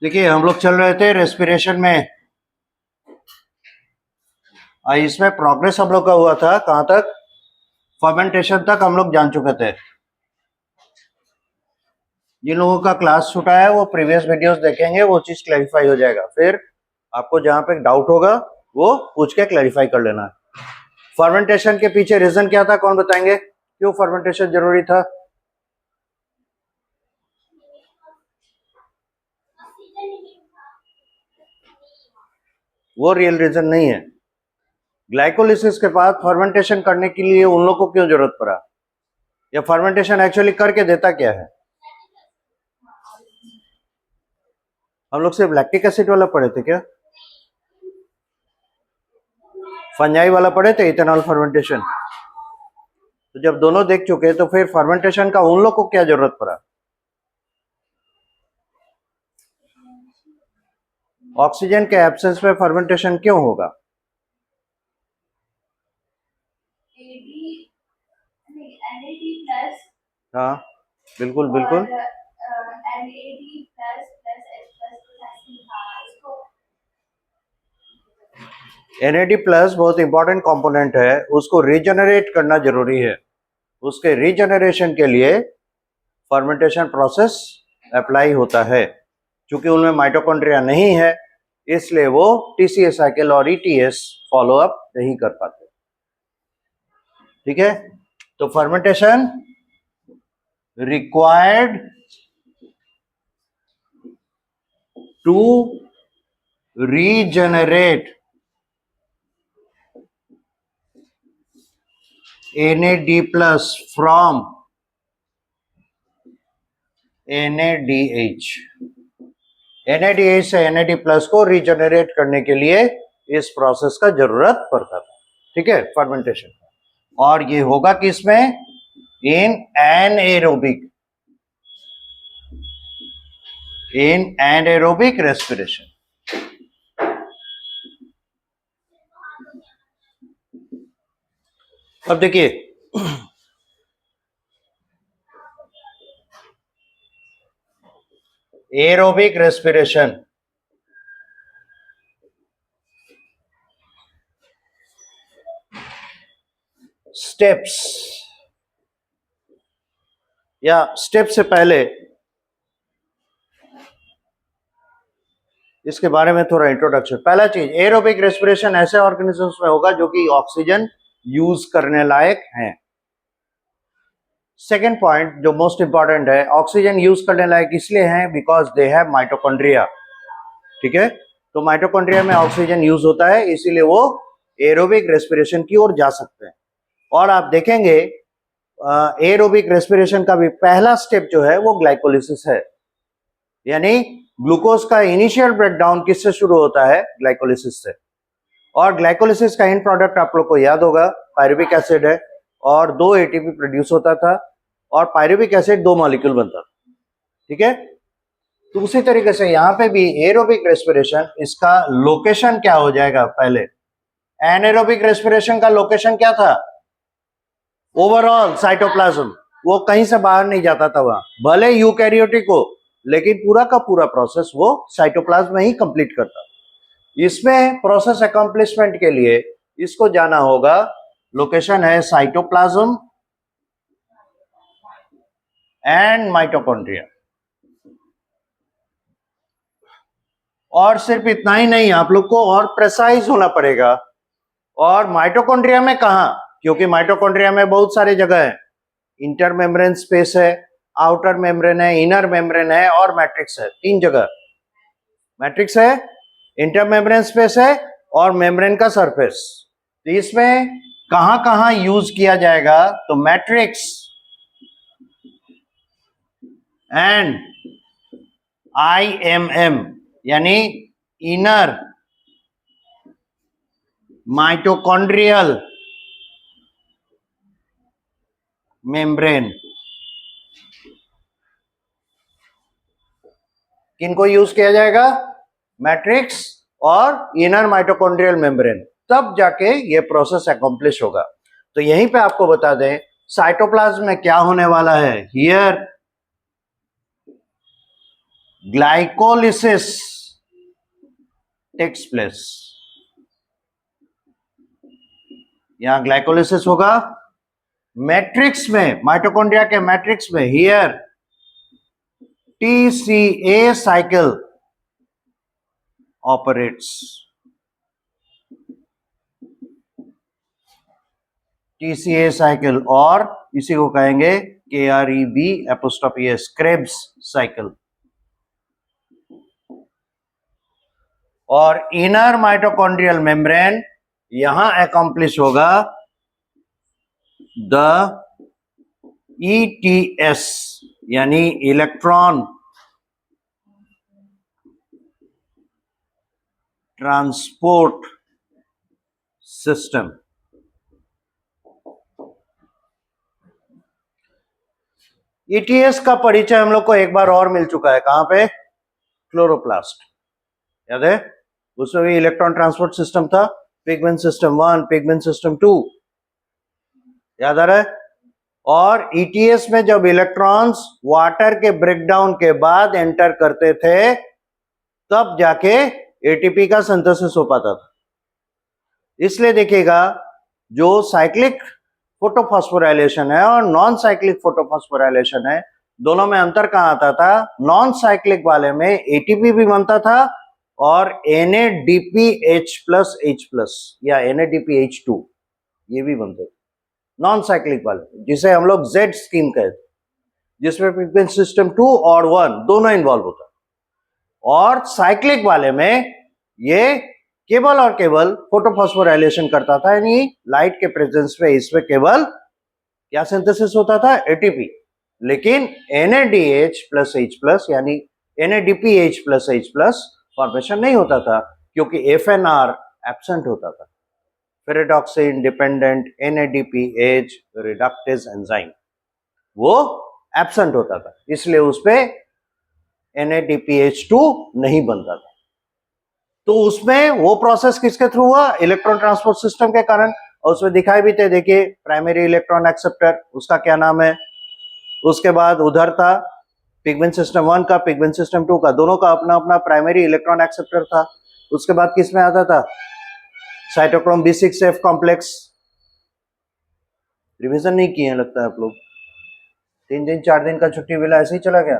देखिए हम लोग चल रहे थे रेस्पिरेशन में। इसमें प्रोग्रेस हम लोग का हुआ था कहाँ तक? फर्मेंटेशन तक हम लोग जान चुके थे। जिन लोगों का क्लास छूटा है वो प्रीवियस वीडियोस देखेंगे, वो चीज क्लैरिफाई हो जाएगा। फिर आपको जहाँ पे डाउट होगा वो पूछ के क्लैरिफाई कर लेना। फर्मेंटेशन के पीछे रीजन क्या था, कौन बताएंगे? क्यों फर्मेंटेशन जरूरी था? वो रियल रीजन नहीं है। ग्लाइकोलिसिस के बाद फर्मेंटेशन करने के लिए उन लोगों को क्यों जरूरत पड़ा, या फर्मेंटेशन एक्चुअली करके देता क्या है? हम लोग सिर्फ लैक्टिक एसिड वाला पढ़े थे क्या? फंजाई वाला पढ़े थे, इथेनॉल फर्मेंटेशन? तो जब दोनों देख चुके तो फिर फर्मेंटेशन का उन लोग को क्या जरूरत पड़ा? ऑक्सीजन के एब्सेंस में फर्मेंटेशन क्यों होगा? हाँ बिल्कुल बिल्कुल। NAD प्लस बहुत इंपॉर्टेंट कंपोनेंट है, उसको रीजनरेट करना जरूरी है। उसके रीजनरेशन के लिए फर्मेंटेशन प्रोसेस अप्लाई होता है। क्योंकि उनमें माइटोकॉन्ड्रिया नहीं है इसलिए वो TCA साइकिल और ETS फॉलो अप नहीं कर पाते। ठीक है, तो fermentation required to regenerate NAD plus from NADH। NADH से NAD प्लस को रीजनरेट करने के लिए इस प्रोसेस का जरूरत पड़ता था। ठीक है, फर्मेंटेशन। और ये होगा किसमें? इन एनाएरोबिक रेस्पिरेशन। अब देखिए एरोबिक रेस्पिरेशन स्टेप्स, या स्टेप से पहले इसके बारे में थोड़ा इंट्रोडक्शन। पहला चीज, एरोबिक रेस्पिरेशन ऐसे ऑर्गेनिजम्स में होगा जो कि ऑक्सीजन यूज करने लायक हैं। सेकेंड पॉइंट जो मोस्ट इंपॉर्टेंट है, ऑक्सीजन यूज करने लायक इसलिए हैं बिकॉज दे हैव माइटोकॉन्ड्रिया। ठीक है, तो माइटोकॉन्ड्रिया में ऑक्सीजन यूज होता है इसीलिए वो एरोबिक रेस्पिरेशन की ओर जा सकते हैं। और आप देखेंगे एरोबिक रेस्पिरेशन का भी पहला स्टेप जो है वो ग्लाइकोलिसिस है। यानी ग्लूकोज का इनिशियल ब्रेकडाउन किससे शुरू होता है? ग्लाइकोलिसिस से। और ग्लाइकोलिसिस का एंड प्रोडक्ट आप लोग को याद होगा पायरुविक एसिड है, और 2 ATP प्रोड्यूस होता था, और पायरुविक एसिड 2 मॉलिक्यूल बनता था। ठीक है, तो उसी तरीके से यहाँ पे भी एरोबिक रेस्पिरेशन, इसका लोकेशन क्या हो जाएगा? पहले एनाएरोबिक रेस्पिरेशन का लोकेशन क्या था? ओवरऑल साइटोप्लाज्म, वो कहीं से बाहर नहीं जाता था वहां, भले यूकैरियोटिक हो, लेकिन पूरा का पूरा प्रोसेस वो साइटोप्लाज्म में ही कंप्लीट करता। इसमें प्रोसेस अकम्प्लिशमेंट के लिए इसको जाना होगा, लोकेशन है साइटोप्लाज्म एंड माइटोकॉन्ड्रिया। और सिर्फ इतना ही नहीं, आप लोग को और प्रेसाइज होना पड़ेगा। और माइटोकॉन्ड्रिया में कहा? क्योंकि माइटोकॉन्ड्रिया में बहुत सारी जगह है, इंटर मेम्ब्रेन स्पेस है, आउटर मेम्ब्रेन है, इनर मेम्ब्रेन है और मैट्रिक्स है। 3 जगह मैट्रिक्स है, इंटर मेम्ब्रेन स्पेस है और मेम्ब्रेन का सरफेस। तो इसमें कहां कहां यूज किया जाएगा? तो मैट्रिक्स एंड IMM यानी इनर माइटोकॉन्ड्रियल मेम्ब्रेन, किनको यूज किया जाएगा? मैट्रिक्स और इनर माइटोकॉन्ड्रियल मेम्ब्रेन, तब जाके ये प्रोसेस अकम्प्लिश होगा। तो यहीं पे आपको बता दें साइटोप्लाज्म में क्या होने वाला है। Here glycolysis takes place. यहां ग्लाइकोलिसिस होगा मैट्रिक्स में, माइटोकॉन्ड्रिया के मैट्रिक्स में। Here TCA cycle operates. TCA cycle, और इसी को कहेंगे KREB apostrophe S, Krebs cycle. और इनर माइटोकॉन्ड्रियल मेम्ब्रेन यहां अकॉम्प्लिश होगा द ETS यानी इलेक्ट्रॉन ट्रांसपोर्ट सिस्टम। ETS का परिचय हम लोग को एक बार और मिल चुका है। कहां पे? क्लोरोप्लास्ट, याद है? उसमें भी इलेक्ट्रॉन ट्रांसपोर्ट सिस्टम था। पिगमेंट सिस्टम 1, पिगमेंट सिस्टम 2, याद आ रहा है? और ETS में जब इलेक्ट्रॉन्स वाटर के ब्रेकडाउन के बाद एंटर करते थे तब जाके ATP का सिंथेसिस हो पाता था। इसलिए देखिएगा जो साइक्लिक फोटोफॉस्फोराइलेशन है और नॉन साइक्लिक फोटोफॉस्फोराइलेशन है, दोनों में अंतर कहां आता था? नॉन साइक्लिक वाले में ATP भी बनता था और NADPH+H+ या NADPH2 ये भी बनते थे नॉन साइक्लिक वाले, जिसे हम लोग Z स्कीम कहते, जिसमें पिगमेंट सिस्टम 2 और 1 दोनों इन्वॉल्व होता। और साइक्लिक वाले में ये केवल और केवल फोटोफॉस्फोराइलेशन करता था, यानी लाइट के प्रेजेंस में इसमें केवल क्या सिंथेसिस होता था? ATP। लेकिन NADH+H+ यानी NADPH+H+ फॉर्मेशन नहीं होता था, क्योंकि FNR एब्सेंट होता था, ferredoxin dependent NADPH reductase enzyme, वो एब्सेंट होता था, इसलिए उस पे NADPH2 नहीं बनता था। तो उसमें वो प्रोसेस किसके थ्रू हुआ? इलेक्ट्रॉन ट्रांसपोर्ट सिस्टम के कारण। और उसमें दिखाई भी थे, देखिए प्राइमरी इलेक्ट्रॉन एक्सेप्टर, उसका क्या नाम है। उसके बाद उधर था पिगमेंट सिस्टम 1 का, पिगमेंट सिस्टम 2 का, दोनों का अपना अपना प्राइमरी इलेक्ट्रॉन एक्सेप्टर था। उसके बाद किस में आता था? Cytochrome B6F complex. रिवीजन नहीं किए हैं लगता है आप लोग, 3 दिन 4 दिन का छुट्टी मिला, ऐसे ही चला गया।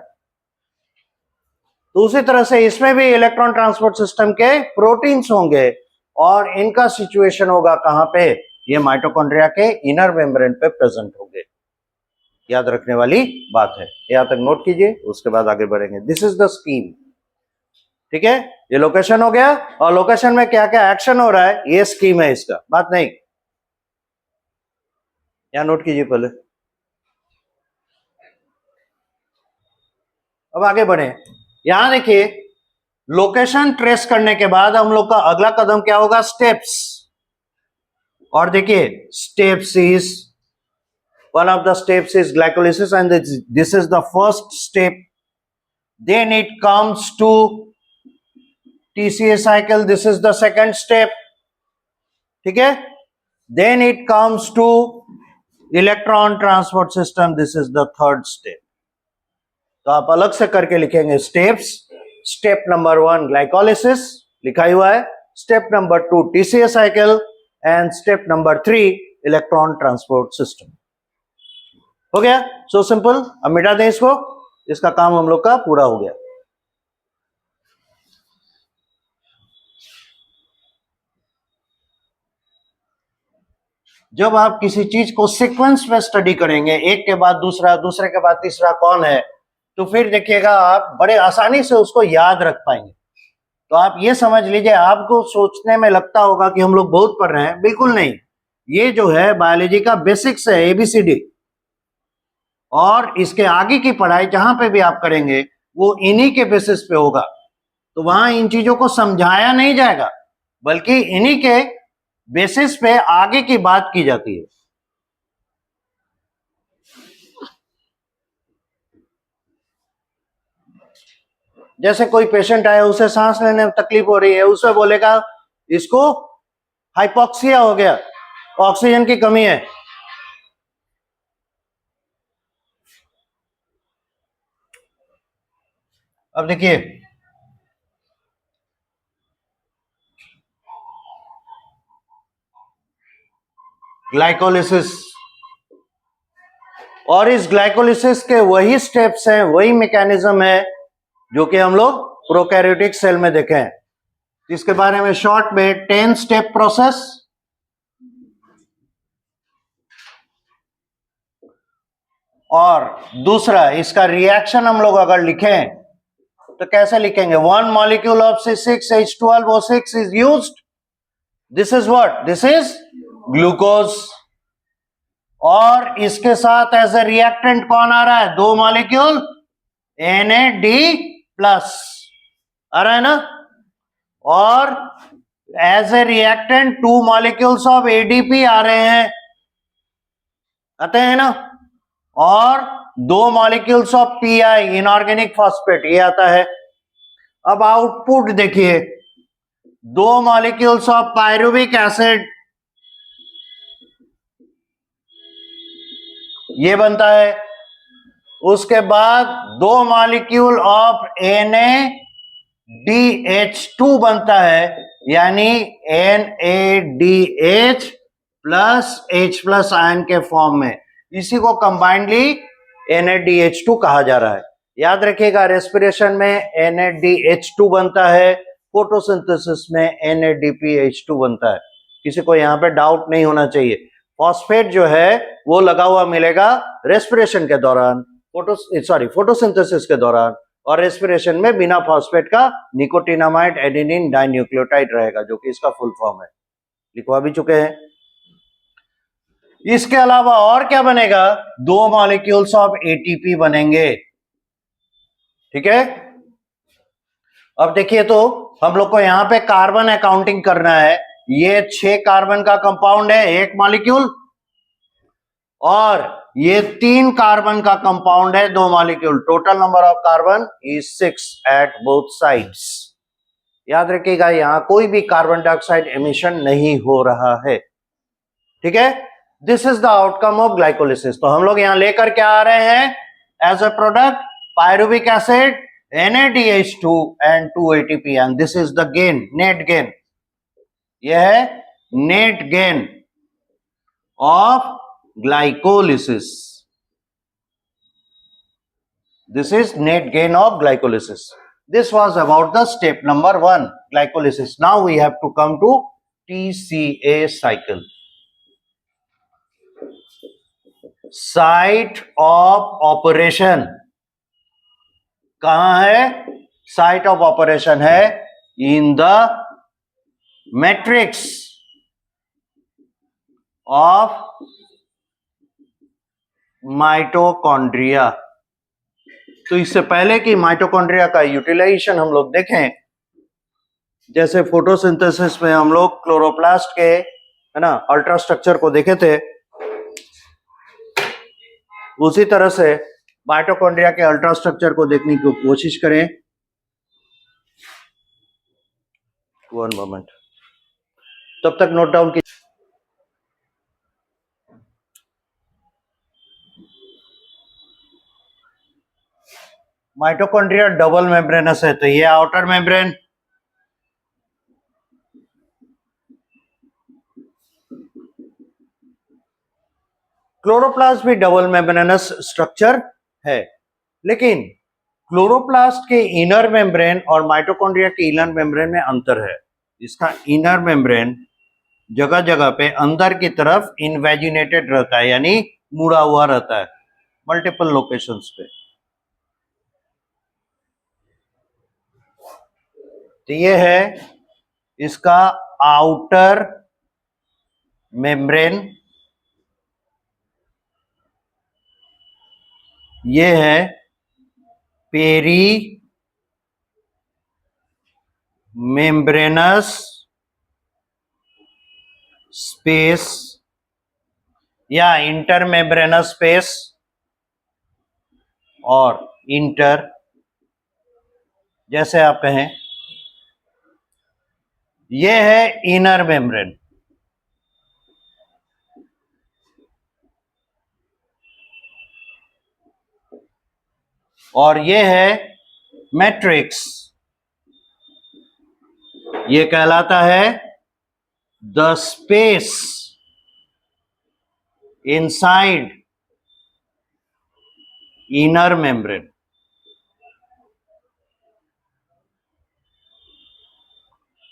तो उसी तरह से इसमें भी इलेक्ट्रॉन ट्रांसपोर्ट सिस्टम के प्रोटीन्स होंगे और इनका सिचुएशन होगा कहां पे? ये माइटोकॉन्ड्रिया के इनर मेम्ब्रेन पे प्रेजेंट होंगे। याद रखने वाली बात है, यहां तक नोट कीजिए, उसके बाद आगे बढ़ेंगे। दिस इज द स्कीम, ठीक है? ये लोकेशन हो गया, और लोकेशन में क्या क्या एक्शन हो रहा है ये स्कीम है इसका, बात नहीं। यहां नोट कीजिए पहले, अब आगे बढ़े। यहां देखिए लोकेशन ट्रेस करने के बाद हम लोग का अगला कदम क्या होगा? स्टेप्स। और देखिए steps is one of the steps is glycolysis, and this is the first step. Then it comes to TCA cycle, this is the second step, ठीक है? Then it comes to electron transport system, this is the third step. तो आप अलग से करके लिखेंगे steps. Step number 1 glycolysis लिखा हुआ है, step number 2 TCA cycle, and step number 3 electron transport system. हो गया, सो सिंपल। अब मिटा दें इसको, इसका काम हम लोग का पूरा हो गया। जब आप किसी चीज को सीक्वेंस में स्टडी करेंगे, एक के बाद दूसरा, दूसरे के बाद तीसरा कौन है, तो फिर देखिएगा आप बड़े आसानी से उसको याद रख पाएंगे। तो आप ये समझ लीजिए, आपको सोचने में लगता होगा कि हम लोग बहुत पढ़ रहे हैं, बिल्कुल नहीं। ये जो है बायोलॉजी का बेसिक्स है, ABCD, और इसके आगे की पढ़ाई जहां पे भी आप करेंगे वो इन्हीं के बेसिस पे होगा। तो वहां इन चीजों को समझाया नहीं जाएगा, बल्कि इन्हीं के बेसिस पे आगे की बात की जाती है। जैसे कोई पेशेंट आया, उसे सांस लेने में तकलीफ हो रही है, उसे बोलेगा इसको हाइपोक्सिया हो गया, ऑक्सीजन की कमी है। अब देखिए, ग्लाइकोलिसिस, और इस ग्लाइकोलिसिस के वही स्टेप्स हैं, वही मैकेनिज्म है जो कि हम लोग प्रोकैरियोटिक सेल में देखे हैं, जिसके बारे में शॉर्ट में 10 स्टेप प्रोसेस, और दूसरा इसका रिएक्शन हम लोग अगर लिखें तो कैसे लिखेंगे? 1 molecule of C6H12O6 is used, this is what, this is glucose, और इसके साथ एज ए रिएक्टेंट कौन आ रहा है? 2 मॉलिक्यूल NAD प्लस आ रहा है ना, और as a reactant 2 molecules of ADP आ रहे हैं, आते हैं ना, और 2 molecules of PI inorganic phosphate ये आता है। अब आउटपुट देखिए, 2 मॉलिक्यूल्स ऑफ पायरुविक एसिड ये बनता है, उसके बाद 2 मॉलिक्यूल ऑफ NADH2 बनता है, यानी NADH plus H plus ion के फॉर्म में, इसी को कंबाइंडली NADH2 कहा जा रहा है। याद रखिएगा, रेस्पिरेशन में NADH2 बनता है, फोटोसिंथेसिस में NADPH2 बनता है, किसी को यहां पे डाउट नहीं होना चाहिए। फॉस्फेट जो है वो लगा हुआ मिलेगा रेस्पिरेशन के दौरान, फोटोसिंथेसिस के दौरान, और रेस्पिरेशन में बिना फॉस्फेट का निकोटिनामाइड एडेनिन डाइन्यूक्लियोटाइड रहेगा, जो कि इसका फुल फॉर्म है, लिखवा भी चुके हैं। इसके अलावा और क्या बनेगा? 2 मॉलिक्यूल्स ऑफ ATP बनेंगे, ठीक है। अब देखिए, तो हम लोग को यहां पे कार्बन अकाउंटिंग करना है। ये 6 कार्बन का कंपाउंड है एक मॉलिक्यूल, और ये 3 कार्बन का कंपाउंड है 2 molecule. Total number of carbon is 6 at both sides. याद रखिएगा, यहां कोई भी कार्बन डाइऑक्साइड एमिशन नहीं हो रहा है, ठीक है। This is the outcome of glycolysis. तो हम लोग यहां लेकर क्या आ रहे हैं? As a product pyruvic acid, NADH2 and 2 ATP, and this is the gain, net gain। यह है net gain of glycolysis। This is net gain of glycolysis. This was about the step number 1, glycolysis. Now we have to come to TCA cycle. Site of operation कहां है? Site of operation है in the matrix of mitochondria. तो इससे पहले कि mitochondria का utilisation हम लोग देखें, जैसे फोटोसिंथेसिस में हम लोग क्लोरोप्लास्ट के, है ना, अल्ट्रा स्ट्रक्चर को देखे थे, उसी तरह से माइटोकॉन्ड्रिया के अल्ट्रा स्ट्रक्चर को देखने की कोशिश करें। 1 मोमेंट, तब तक नोट डाउन की। माइटोकॉन्ड्रिया डबल मेम्ब्रेनस है, तो ये आउटर मेम्ब्रेन, क्लोरोप्लास्ट भी डबल मेम्ब्रेनस स्ट्रक्चर है, लेकिन क्लोरोप्लास्ट के इनर मेम्ब्रेन और माइटोकॉन्ड्रिया के इनर मेम्ब्रेन में अंतर है। इसका इनर मेम्ब्रेन जगह जगह पे अंदर की तरफ इन्वेजिनेटेड रहता है, यानी मुड़ा हुआ रहता है मल्टीपल लोकेशंस पे। तो ये है इसका आउटर मेम्ब्रेन, ये है पेरी मेम्ब्रेनस स्पेस या इंटर मेम्ब्रेनस स्पेस, और इंटर जैसे आप कहें, ये है इनर मेम्ब्रेन। और ये है मैट्रिक्स, ये कहलाता है the space inside inner membrane.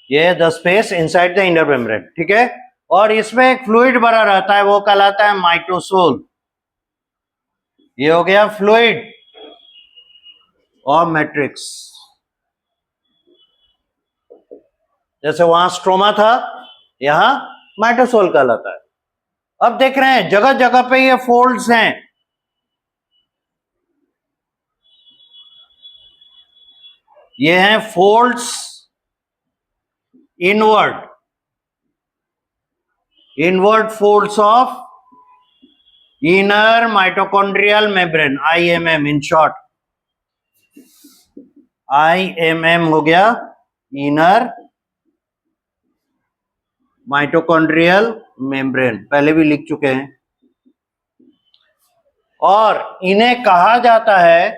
ये the space inside the inner membrane, ठीक है। और इसमें एक फ्लूइड भरा रहता है, वो कहलाता है माइटोसोल। ये हो गया फ्लूइड और मैट्रिक्स। जैसे वहां स्ट्रोमा था, यहां माइटोसोल कहलाता है। अब देख रहे हैं जगह जगह पे ये फोल्ड्स हैं। ये हैं folds inward, inward folds of inner mitochondrial membrane, IMM in short. IMM हो गया इनर माइटोकॉन्ड्रियल मेम्ब्रेन, पहले भी लिख चुके हैं। और इन्हें कहा जाता है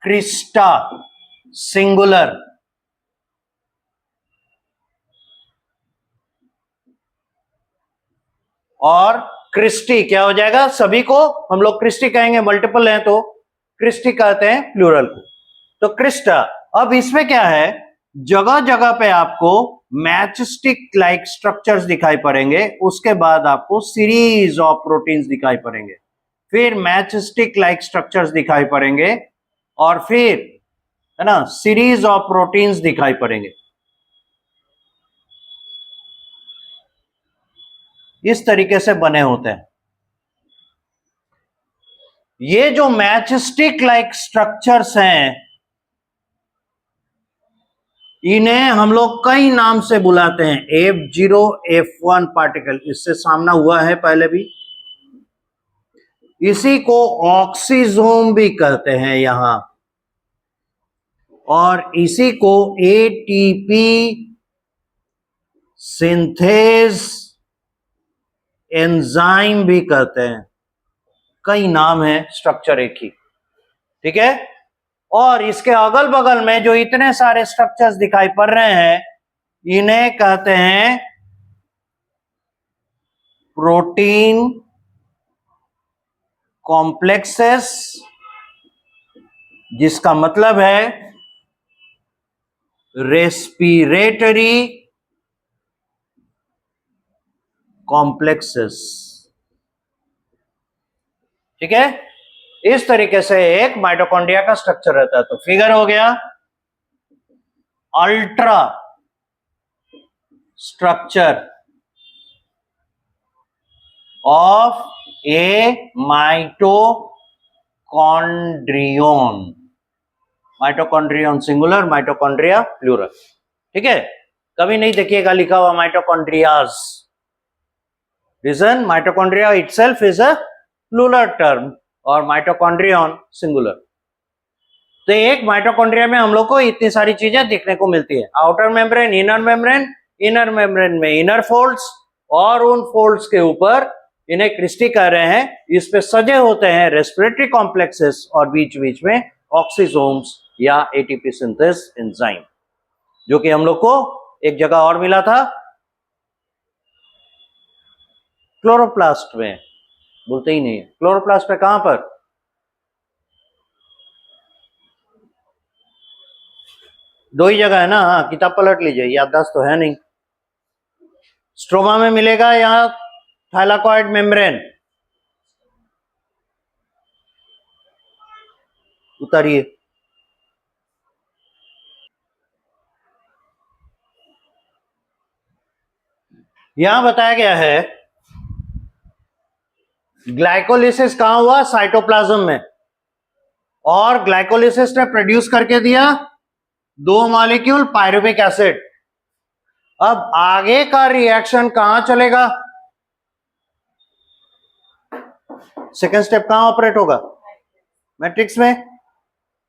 क्रिस्टा सिंगुलर। और क्रिस्टी क्या हो जाएगा, सभी को हम लोग क्रिस्टी कहेंगे, मल्टीपल हैं तो क्रिस्टी कहते हैं प्लूरल को, तो क्रिस्टा। अब इसमें क्या है, जगह जगह पे आपको मैचस्टिक लाइक स्ट्रक्चर्स दिखाई पड़ेंगे, उसके बाद आपको सीरीज ऑफ प्रोटीन्स दिखाई पड़ेंगे, फिर मैचस्टिक लाइक स्ट्रक्चर्स दिखाई पड़ेंगे, और फिर है ना सीरीज ऑफ प्रोटीन्स दिखाई पड़ेंगे। इस तरीके से बने होते हैं। ये जो मैचस्टिक लाइक स्ट्रक्चर्स हैं, इन्हें हम लोग कई नाम से बुलाते हैं। F0 F1 पार्टिकल, इससे सामना हुआ है पहले भी। इसी को ऑक्सीजोम भी कहते हैं यहां, और इसी को ATP सिंथेज एंजाइम भी कहते हैं। कई नाम है, स्ट्रक्चर एक ही, ठीक है। और इसके अगल बगल में जो इतने सारे स्ट्रक्चर्स दिखाई पड़ रहे हैं, इन्हें कहते हैं प्रोटीन कॉम्प्लेक्सेस, जिसका मतलब है रेस्पिरेटरी कॉम्प्लेक्सेस, ठीक है। इस तरीके से एक माइटोकॉन्ड्रिया का स्ट्रक्चर रहता है। तो फिगर हो गया ultra structure of a mitochondrion, mitochondrion singular, mitochondria plural, ठीक है। कभी नहीं देखिएगा लिखा हुआ mitochondrias, reason mitochondria itself is a plural term और माइटोकॉन्ड्रियन सिंगुलर। तो एक माइटोकॉन्ड्रिया में हम लोग को इतनी सारी चीजें देखने को मिलती है, outer membrane, inner membrane, inner membrane में इनर फोल्ड्स, और उन फोल्ड्स के ऊपर इन्हें क्रिस्टी कह रहे हैं, इस पे सजे होते हैं रेस्पिरेटरी कॉम्प्लेक्सेस, और बीच बीच में ऑक्सीजोम्स या एटीपी सिंथेस एंजाइम, जो कि हम लोग को एक जगह और मिला था, क्लोरोप्लास्ट में। बोलते ही नहीं है क्लोरोप्लास्ट पे, कहां पर, दो ही जगह है ना, हाँ किताब पलट लीजिए, याददाश्त तो है नहीं। स्ट्रोमा में मिलेगा यहां थाइलाकॉइड मेम्ब्रेन, उतारिए, यहां बताया गया है ग्लाइकोलिसिस कहां हुआ, साइटोप्लाज्म में, और ग्लाइकोलिसिस ने प्रोड्यूस करके दिया 2 मॉलिक्यूल पायरुविक एसिड। अब आगे का रिएक्शन कहां चलेगा, सेकेंड स्टेप कहां ऑपरेट होगा, मैट्रिक्स में।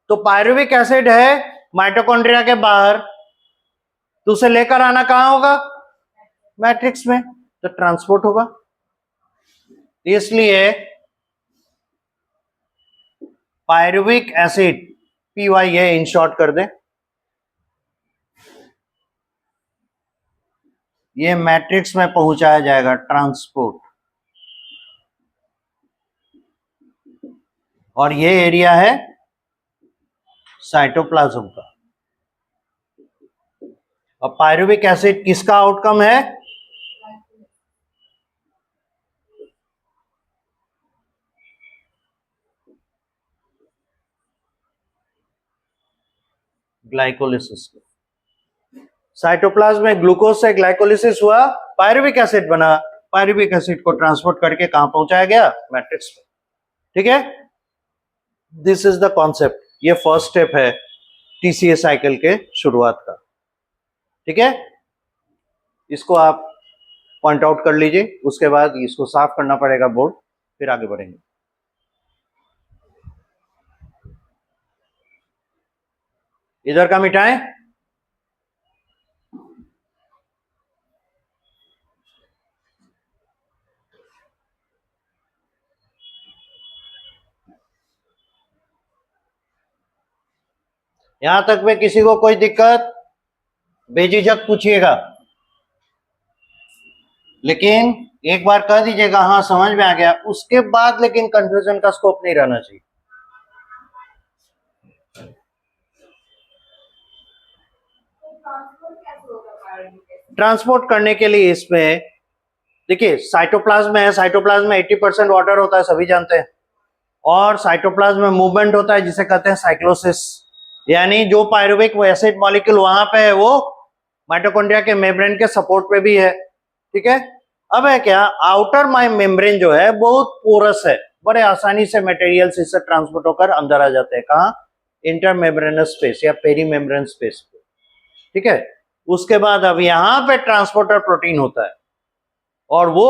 तो पायरुविक एसिड है माइटोकॉन्ड्रिया के बाहर, तो उसे लेकर आना कहां होगा, मैट्रिक्स में, तो ट्रांसपोर्ट होगा। इसलिए पायरुविक एसिड PY ये इन शॉर्ट कर दें, ये मैट्रिक्स में पहुंचाया जाएगा ट्रांसपोर्ट, और ये एरिया है साइटोप्लाज्म का। अब पायरुविक एसिड किसका आउटकम है? ग्लाइकोलिसिस। साइटोप्लाज्म में ग्लूकोज से ग्लाइकोलिसिस हुआ, पायरुविक एसिड बना, पायरुविक एसिड को ट्रांसपोर्ट करके कहां पहुंचाया गया? मैट्रिक्स में। ठीक है, दिस इज द कॉन्सेप्ट। ये फर्स्ट स्टेप है TCA साइकिल के शुरुआत का। ठीक है, इसको आप पॉइंट आउट कर लीजिए, उसके बाद इसको साफ करना पड़ेगा बोर्ड, फिर आगे बढ़ेंगे। इधर का मिटाएं। यहां तक में किसी को कोई दिक्कत? बेझिझक पूछिएगा, लेकिन एक बार कह दीजिएगा हाँ समझ में आ गया, उसके बाद लेकिन कंफ्यूजन का स्कोप नहीं रहना चाहिए। ट्रांसपोर्ट करने के लिए इसमें देखिए साइटोप्लाज्म है, साइटोप्लाज्म में 80% वाटर होता है, सभी जानते हैं, और साइटोप्लाज्म में मूवमेंट होता है जिसे कहते हैं साइक्लोसिस, यानी जो पायरुविक एसिड मॉलिक्यूल वहां पे है वो माइटोकॉन्ड्रिया के मेम्ब्रेन के सपोर्ट पे भी है। ठीक है, अब है क्या, आउटर मेम्ब्रेन जो है बहुत पोरस है, बड़े आसानी से मटेरियल्स इससे ट्रांसपोर्ट होकर अंदर आ जाते हैं। कहाँ? इंटरमेम्ब्रेनस स्पेस या पेरीमेम्ब्रेन स्पेस पे। ठीक है, उसके बाद अब यहां पे ट्रांसपोर्टर प्रोटीन होता है और वो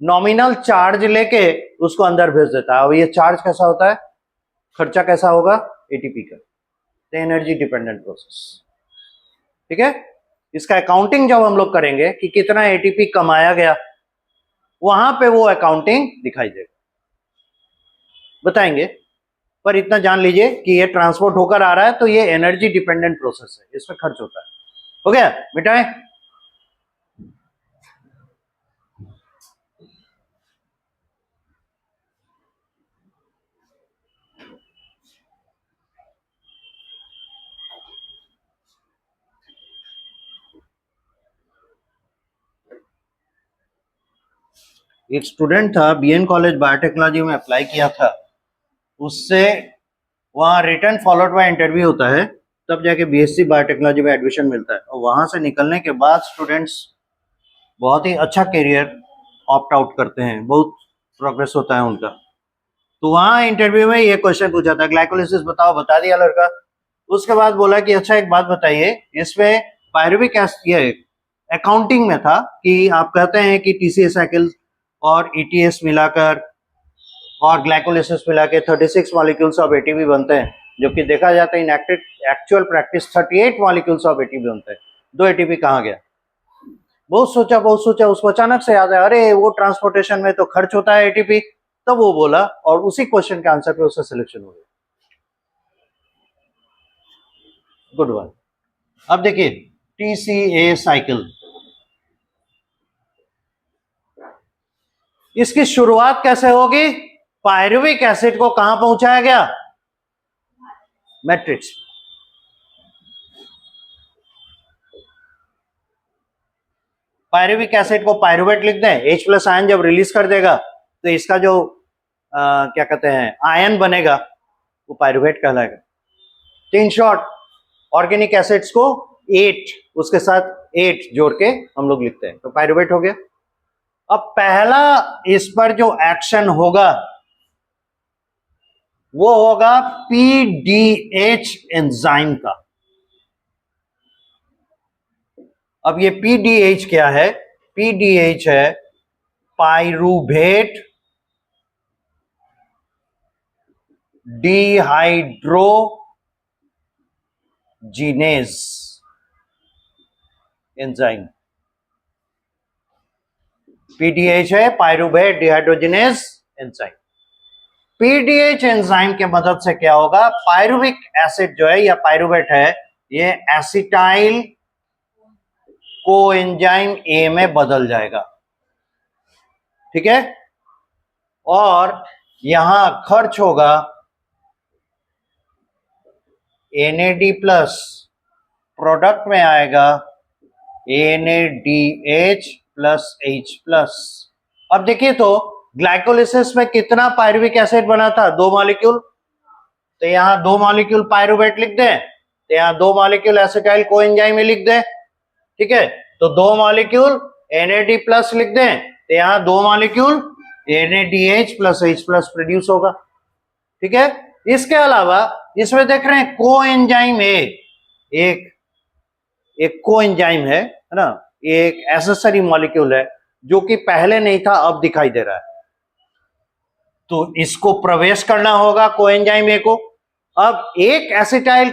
नॉमिनल चार्ज लेके उसको अंदर भेज देता है। अब ये चार्ज कैसा होता है, खर्चा कैसा होगा? ATP का, एनर्जी डिपेंडेंट प्रोसेस। ठीक है, इसका अकाउंटिंग जब हम लोग करेंगे कि कितना ATP कमाया गया, वहां पे वो अकाउंटिंग दिखाई देगा, बताएंगे। पर इतना जान लीजिए कि ये ट्रांसपोर्ट होकर आ रहा है तो ये एनर्जी डिपेंडेंट प्रोसेस है, इसमें खर्च होता है। हो गया, मिटाएं। एक स्टूडेंट था, BN कॉलेज बायोटेक्नोलॉजी में अप्लाई किया था, उससे वहाँ रिटर्न फॉलोड बाय इंटरव्यू होता है, तब जाके BSc बायोटेक्नोलॉजी में एडमिशन मिलता है, और वहाँ से निकलने के बाद स्टूडेंट्स बहुत ही अच्छा करियर ऑप्ट आउट करते हैं, बहुत प्रोग्रेस होता है उनका। तो वहाँ इंटरव्यू में ये क्वेश्चन पूछा था, ग्लाइकोलिसिस बताओ, बता दिया लड़का। उसके बाद बोला कि अच्छा एक बात बताइए, इसमें पायरुविक एसिड, ये अकाउंटिंग में था कि आप कहते हैं कि TCA साइकिल और ETS मिलाकर और ग्लाइकोलिसिस मिला के 36 मॉलिक्यूल्स ऑफ ATP बनते हैं, जबकि देखा जाता है इन actual practice 38 molecules of ATP बनते हैं। 2 ATP कहाँ गया? बहुत सोचा, उसको अचानक से याद है, अरे वो ट्रांसपोर्टेशन में तो खर्च होता है ATP, तब वो बोला, और उसी क्वेश्चन के आंसर पे उसका सिलेक्शन हो गया। Good one. अब देखिए TCA साइकिल, इसकी शुरुआत कैसे होगी? पायरुविक एसिड को कहां पहुंचाया गया? मैट्रिक्स। पायरुविक एसिड को पायरुवेट लिख दें, H+ आयन जब रिलीज कर देगा तो इसका जो क्या कहते हैं आयन बनेगा वो पायरुवेट कहलाएगा। तो इन शॉर्ट ऑर्गेनिक एसिड्स को 8 उसके साथ 8 जोड़ के हम लोग लिखते हैं, तो पायरुवेट हो गया। अब पहला इस पर जो एक्शन होगा वो होगा PDH एंजाइम का। अब ये PDH क्या है? PDH है पायरुवेट डिहाइड्रोजिनेज एंजाइम। PDH है pyruvate dehydrogenase enzyme. PDH enzyme के मदद से क्या होगा, पायरुविक एसिड जो है या पायरुवेट है, ये एसिटाइल कोएंजाइम ए में बदल जाएगा। ठीक है, और यहां खर्च होगा NAD प्लस, प्रोडक्ट में आएगा NADH प्लस H प्लस। अब देखिए तो ग्लाइकोलिसिस में कितना पायरुविक एसिड बना था, 2 मॉलिक्यूल, तो यहां 2 मॉलिक्यूल पायरुवेट लिख दें, तो यहां 2 मॉलिक्यूल एसिटाइल कोएंजाइम में लिख दें। ठीक है, तो 2 मॉलिक्यूल NAD प्लस लिख दें, तो यहां 2 molecule NADH plus H plus produce होगा। ठीक है, इसके अलावा इसमें देख रहे हैं कोएंजाइम ए, एक कोएंजाइम है ना, एक एसेसरी मॉलिक्यूल है जो कि पहले नहीं था, अब दिखाई दे रहा है। तो इसको प्रवेश करना होगा कोएंजाइम ए को। अब एक एसिटाइल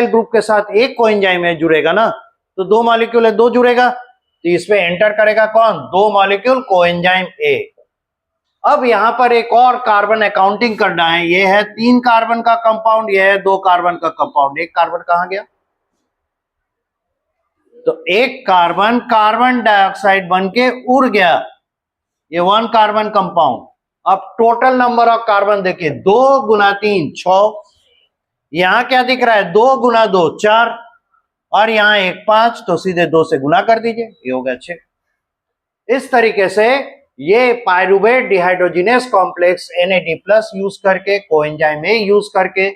ग्रुप के साथ एक कोएंजाइम ए जुड़ेगा ना, तो 2 मॉलिक्यूल है, 2 जुड़ेगा, तो इसमें एंटर करेगा कौन, 2 मॉलिक्यूल कोएंजाइम ए। अब यहां पर एक और कार्बन अकाउंटिंग करना है, ये है 3 कार्बन का कंपाउंड, ये है 2 कार्बन का कंपाउंड। एक कार्बन कहां गया, तो एक कार्बन कार्बन डाइऑक्साइड बन के उड़ गया, ये 1 कार्बन कंपाउंड। अब टोटल नंबर ऑफ कार्बन देखिए, 2 गुना 3 6, यहां क्या दिख रहा है, 2 गुना 2 4, और यहां 1 5, तो सीधे 2 से गुना कर दीजिए, ये हो गया 6। इस तरीके से ये pyruvate dehydrogenase complex NAD plus use करके, कोएंजाइम ए यूज करके, है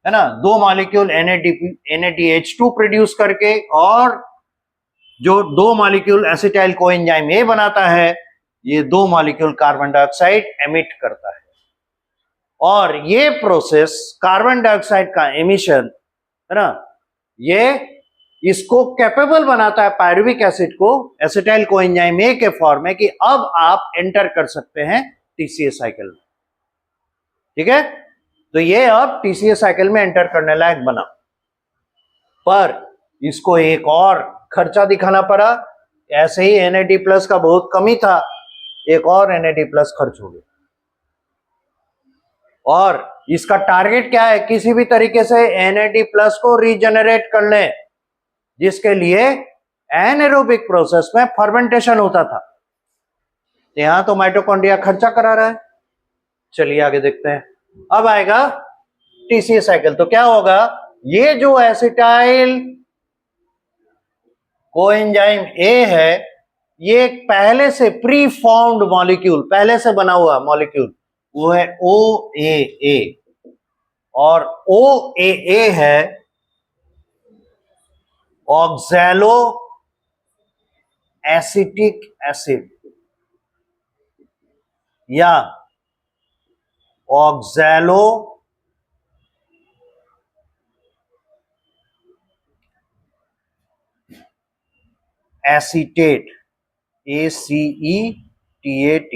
ना, 2 मॉलिक्यूल NADH2 प्रोड्यूस करके, और जो 2 मॉलिक्यूल एसिटाइल कोएंजाइम ए बनाता है, ये 2 मॉलिक्यूल कार्बन डाइऑक्साइड एमिट करता है। और ये प्रोसेस कार्बन डाइऑक्साइड का एमिशन, है ना, ये इसको कैपेबल बनाता है पायरुविक एसिड को एसिटाइल कोएंजाइम ए के फॉर्म में, कि अब आप एंटर कर सकते हैं TCA साइकिल में। ठीक है, तो ये अब TCA साइकिल में एंटर करने लायक बना, पर इसको एक और खर्चा दिखाना पड़ा। ऐसे ही NAD प्लस का बहुत कमी था, एक और NAD प्लस खर्च हो गया। और इसका टारगेट क्या है, किसी भी तरीके से NAD प्लस को रीजनरेट कर ले, जिसके लिए एनारोबिक प्रोसेस में फर्मेंटेशन होता था। यहां तो माइटोकॉन्ड्रिया खर्चा करा रहा है। चलिए आगे देखते हैं। अब आएगा TCA साइकिल, तो क्या होगा, ये जो एसिटाइल कोएंजाइम ए है, ये पहले से प्री फॉर्म्ड मॉलिक्यूल, पहले से बना हुआ मॉलिक्यूल, वो है OAA, और OAA है ऑक्सैलो एसिटिक एसिड या oxalo acetate, ACETAT,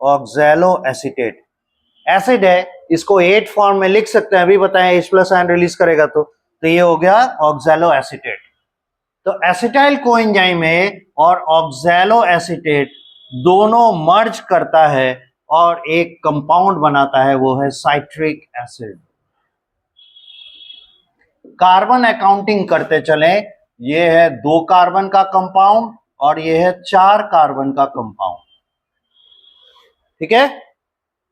oxalo acetate acid है। इसको 8 फॉर्म में लिख सकते हैं, अभी बताएं H प्लस आयन रिलीज करेगा, तो ये हो गया ऑक्सैलो एसीटेट। तो एसिटाइल कोएंजाइम ए और ऑक्सैलो एसीटेट दोनों मर्ज करता है और एक कंपाउंड बनाता है, वो है साइट्रिक एसिड। कार्बन अकाउंटिंग करते चले, ये है 2 कार्बन का कंपाउंड और ये है 4 कार्बन का कंपाउंड। ठीक है,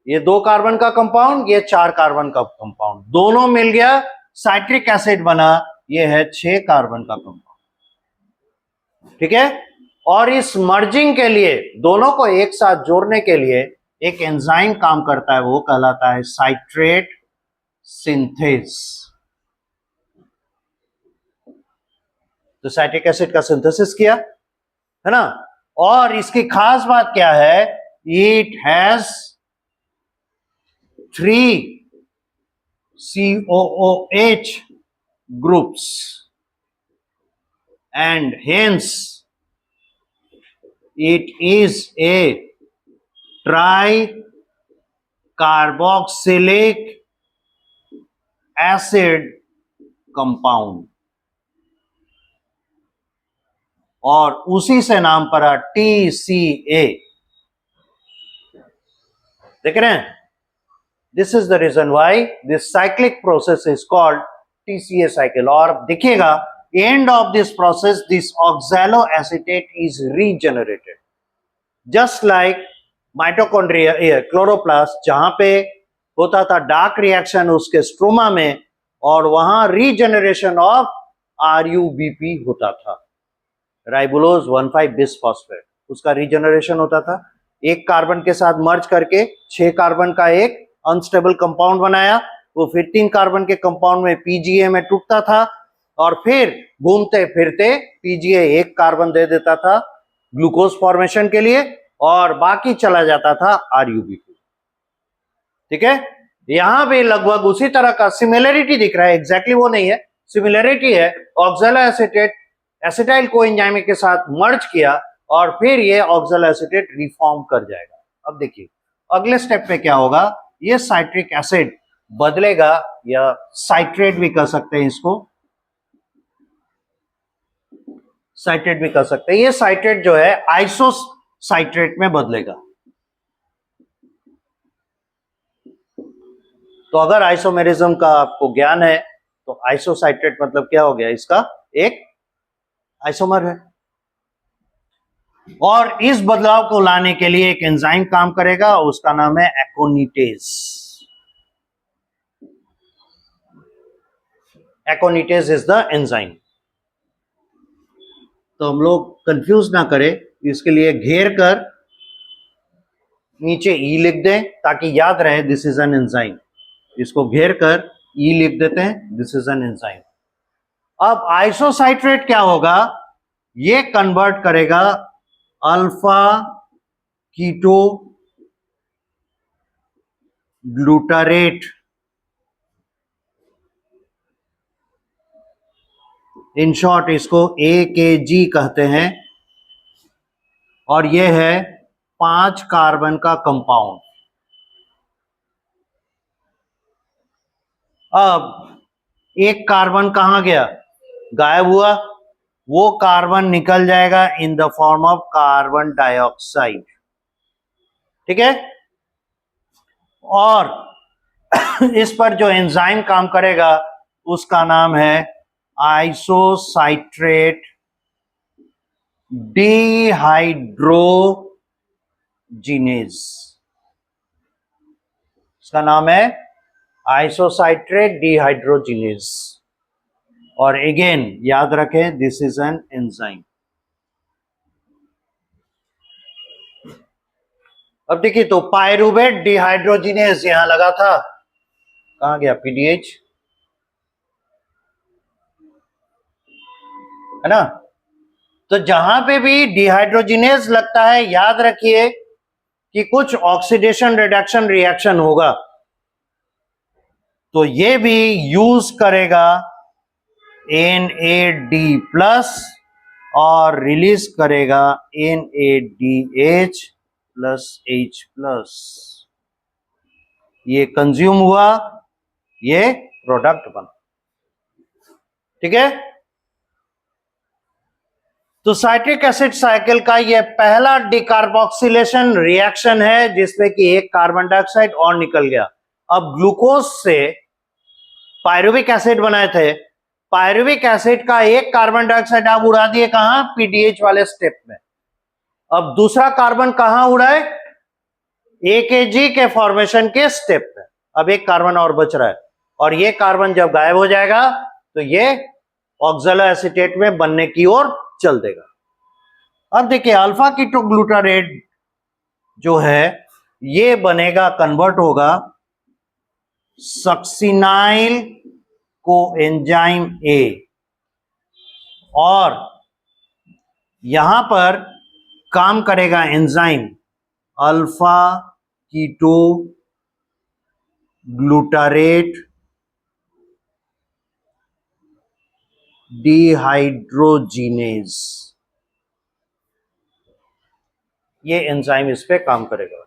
ये 2 कार्बन का कंपाउंड, ये 4 कार्बन का कंपाउंड, दोनों मिल गया साइट्रिक एसिड बना, ये है 6 कार्बन का कंपाउंड। ठीक है, और इस मर्जिंग के लिए, दोनों को एक साथ जोड़ने के लिए एक एंजाइम काम करता है, वो कहलाता है साइट्रेट सिंथेस। तो साइट्रिक एसिड का सिंथेसिस किया, है ना, और इसकी खास बात क्या है, it has 3 COOH groups and hence it is a tricarboxylic acid compound, और उसी से नाम पड़ा TCA। देख रहे हैं? This is the reason why this cyclic process is called TCA cycle. और देखिएगा, end of this process this oxaloacetate is regenerated, just like mitochondria, chloroplast जहां पे होता था डार्क रिएक्शन उसके स्ट्रोमा में, और वहां रीजेनरेशन ऑफ आरयूबीपी होता था, राइबोलोज 1,5 बिस्फॉस्फेट, उसका रीजेनरेशन होता था. एक कार्बन के साथ मर्ज करके 6 कार्बन का एक अनस्टेबल कंपाउंड बनाया, वो फिर 3 कार्बन के कंपाउंड में पीजीए में टूटता था, और फिर घूमते फिरते पीजीए एक कार्बन दे देता था ग्लूकोज फॉर्मेशन के लिए, और बाकी चला जाता था आरयूबीपी. ठीक है? यहां भी लगभग उसी तरह का सिमिलरिटी दिख रहा है, एग्जैक्टली वो नहीं है, सिमिलरिटी है. ऑक्सैलो एसीटेट एसिटाइल कोएंजाइम के साथ मर्ज किया, और फिर ये ऑक्सैलो एसीटेट रिफॉर्म कर जाएगा. अब देखिए अगले स्टेप पे क्या होगा, ये साइट्रिक एसिड बदलेगा, या साइट्रेट भी कह सकते हैं इसको, साइट्रेट भी कह सकते हैं. ये साइट्रेट जो है आइसोसाइट्रेट में बदलेगा. तो अगर आइसोमेरिज्म का आपको ज्ञान है तो आइसोसाइट्रेट मतलब क्या हो गया, इसका एक आइसोमर है. और इस बदलाव को लाने के लिए एक एंजाइम काम करेगा, उसका नाम है एकोनिटेज. एकोनिटेज इज द एंजाइम. तो हम लोग कंफ्यूज ना करें, इसके लिए घेर कर नीचे ई लिख दें ताकि याद रहे दिस इज एन एंजाइम. इसको घेर कर ई लिख देते हैं, दिस इज एन एंजाइम. अब आइसोसाइट्रेट क्या होगा, ये कन्वर्ट करेगा alpha ketoglutarate, in short इसको AKG कहते हैं, और ये है 5 कार्बन का कंपाउंड. अब एक कार्बन कहां गया, गायब हुआ, वो कार्बन निकल जाएगा in the form of carbon dioxide. ठीक है? और इस पर जो एंजाइम काम करेगा उसका नाम है आइसोसाइट्रेट डिहाइड्रोजिनेज. इसका नाम है आइसोसाइट्रेट डिहाइड्रोजिनेज. और अगेन याद रखें दिस इज एन एंजाइम. अब देखिए, तो पायरुवेट डिहाइड्रोजिनेज यहां लगा था, कहां गया, पीडीएच है ना. तो जहां पे भी डिहाइड्रोजिनेज लगता है याद रखिए कि कुछ ऑक्सीडेशन रिडक्शन रिएक्शन होगा, तो ये भी यूज करेगा NAD+ और रिलीज करेगा NADH+H+. ये कंज्यूम हुआ, ये प्रोडक्ट बना. ठीक है? तो साइट्रिक एसिड साइकिल का ये पहला डिकार्बोक्सिलेशन रिएक्शन है जिसमें कि एक कार्बन डाइऑक्साइड और निकल गया. अब ग्लूकोज से पायरुविक एसिड बनाए थे, पायरुविक एसिड का एक कार्बन डाइऑक्साइड आप उड़ा दिए कहां, पीडीएच वाले स्टेप में. अब दूसरा कार्बन कहां उड़ाए, AKG के फॉर्मेशन के स्टेप पे. अब एक कार्बन और बच रहा है, और ये कार्बन जब गायब हो जाएगा तो ये ऑक्सैलो एसीटेट में बनने की ओर चल देगा. अब देखिए अल्फा कीटोग्लूटारेट जो है ये बनेगा, कन्वर्ट होगा सक्सिनाइल कोएंजाइम A, और यहां पर काम करेगा enzyme alpha ketoglutarate dehydrogenase. ये एंजाइम इस पे काम करेगा.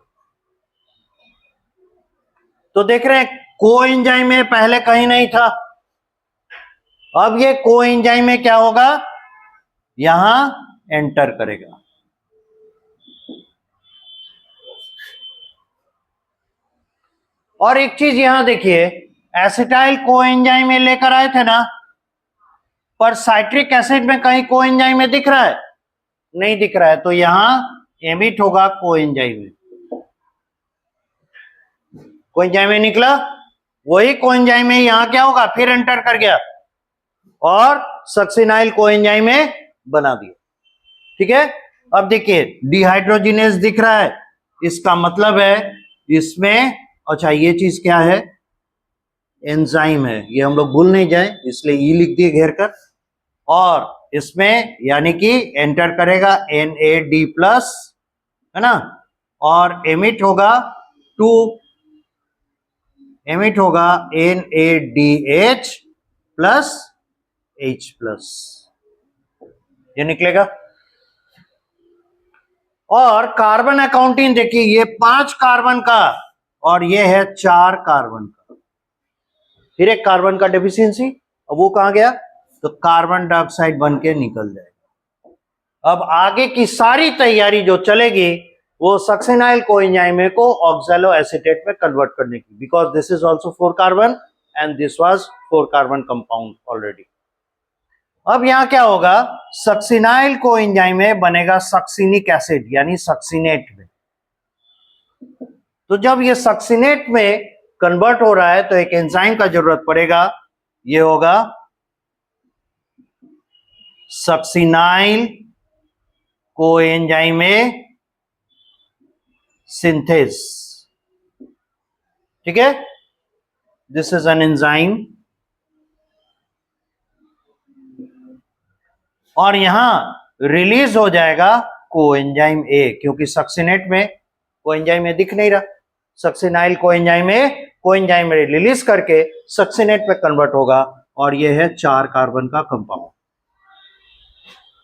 तो देख रहे हैं कोएंजाइम में पहले कहीं नहीं था, अब ये कोएंजाइम में क्या होगा, यहां एंटर करेगा. और एक चीज यहां देखिए, एसिटाइल कोएंजाइम में लेकर आए थे ना, पर साइट्रिक एसिड में कहीं कोएंजाइम में दिख रहा है? नहीं दिख रहा है, तो यहां एमिट होगा कोएंजाइम में। कोएंजाइम में निकला, वही कोएंजाइम में यहां क्या होगा, फिर एंटर कर गया और सक्सिनाइल कोएंजाइम में बना दिया। ठीक है, अब देखिए डिहाइड्रोजिनेज दिख रहा है, इसका मतलब है इसमें, अच्छा ये चीज क्या है, एंजाइम है, ये हम लोग भूल नहीं जाए इसलिए ई लिख दिए घेर कर। और इसमें यानी कि एंटर करेगा NAD+, है ना, और एमिट होगा NADH+H+, ये निकलेगा। और कार्बन अकाउंटिंग देखिए, ये 5 कार्बन का और ये है 4 कार्बन का, फिर एक कार्बन का डेफिशिएंसी, अब वो कहां गया, तो कार्बन डाइऑक्साइड बन के निकल जाएगा। अब आगे की सारी तैयारी जो चलेगी वो सक्सिनाइल कोएंजाइम को ऑक्सैलो एसीटेट में कन्वर्ट करने की, because this is also 4 carbon and this was 4 carbon compound already. अब यहां क्या होगा, सक्सिनाइल कोएंजाइम में बनेगा सक्सिनिक एसिड यानी सक्सिनेट में। तो जब ये सक्सिनेट में कन्वर्ट हो रहा है तो एक एंजाइम का जरूरत पड़ेगा, ये होगा सक्सिनाइल कोएंजाइम सिंथेस। ठीक है, दिस इज एन एंजाइम, और यहां रिलीज हो जाएगा कोएंजाइम ए, क्योंकि सक्सिनेट में कोएंजाइम ए दिख नहीं रहा, सक्सिनाइल कोएंजाइम में रिलीज करके सक्सिनेट में कन्वर्ट होगा, और यह है 4 कार्बन का कंपाउंड।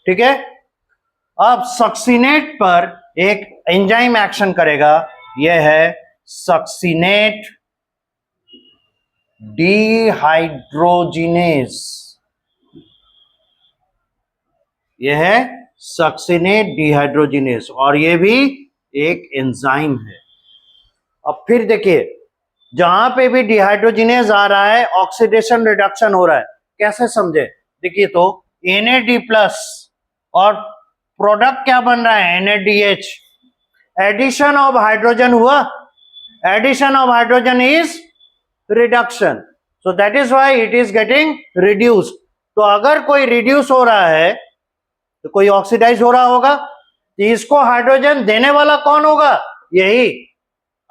ठीक है, अब सक्सिनेट पर एक एंजाइम एक्शन करेगा, यह है सक्सिनेट डिहाइड्रोजिनेज, यह है सक्सिनेट डिहाइड्रोजिनेज, और यह भी एक एंजाइम है। अब फिर देखिए, जहां पे भी डिहाइड्रोजिनेज आ रहा है ऑक्सीडेशन रिडक्शन हो रहा है, कैसे समझे, देखिए तो NAD+ और प्रोडक्ट क्या बन रहा है, NADH, एडिशन ऑफ हाइड्रोजन हुआ, addition of hydrogen is reduction, so that is why it is getting reduced. तो अगर कोई रिड्यूस हो रहा है तो कोई ऑक्सीडाइज हो रहा होगा, तो इसको हाइड्रोजन देने वाला कौन होगा, यही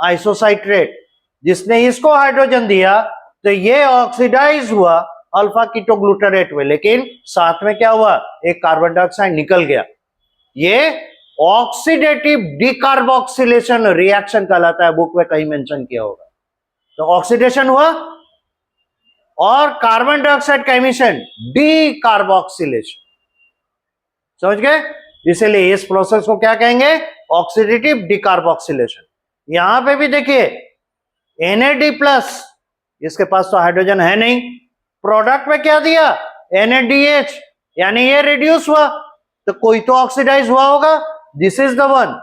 आइसोसाइट्रेट, जिसने इसको हाइड्रोजन दिया तो ये ऑक्सीडाइज हुआ अल्फा कीटोग्लूटारेट में, लेकिन साथ में क्या हुआ, एक कार्बन डाइऑक्साइड निकल गया। ये ऑक्सीडेटिव डिकार्बोक्सिलेशन रिएक्शन कहलाता है, बुक में कहीं मेंशन किया होगा। तो ऑक्सीडेशन हुआ और कार्बन डाइऑक्साइड का एमिशन, डिकार्बोक्सिलेशन, समझ गए, इसीलिए इस प्रोसेस को क्या कहेंगे, ऑक्सीडेटिव डिकार्बोक्सिलेशन। यहां पे भी देखिए NAD+, इसके पास तो हाइड्रोजन है नहीं, प्रोडक्ट में क्या दिया, NADH, यानी ये रिड्यूस हुआ, तो कोई तो ऑक्सीडाइज हुआ होगा, दिस इज द वन,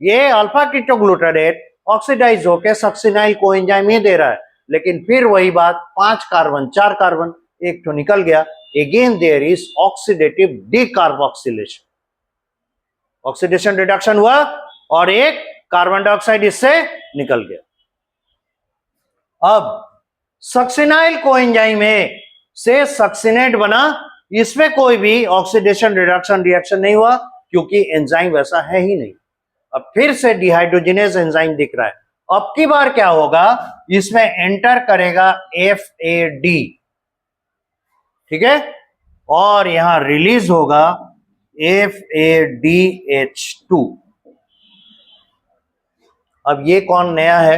ये अल्फा कीटोग्लूटारेट ऑक्सीडाइज होकर सक्सिनाइल कोएंजाइम ही दे रहा है, लेकिन फिर वही बात, 5 कार्बन 4 कार्बन, एक तो निकल गया, again there is oxidative decarboxylation, oxidation reduction हुआ और एक कार्बन डाइऑक्साइड इससे निकल गया। अब सक्सिनाइल कोएंजाइम से सक्सिनेट बना, इसमें कोई भी ऑक्सीडेशन रिडक्शन रिएक्शन नहीं हुआ, क्योंकि एंजाइम वैसा है ही नहीं। अब फिर से डिहाइड्रोजिनेज एंजाइम दिख रहा है, अब की बार क्या होगा, इसमें एंटर करेगा FAD, ठीक है, और यहां रिलीज होगा FADH2। अब ये कौन नया है,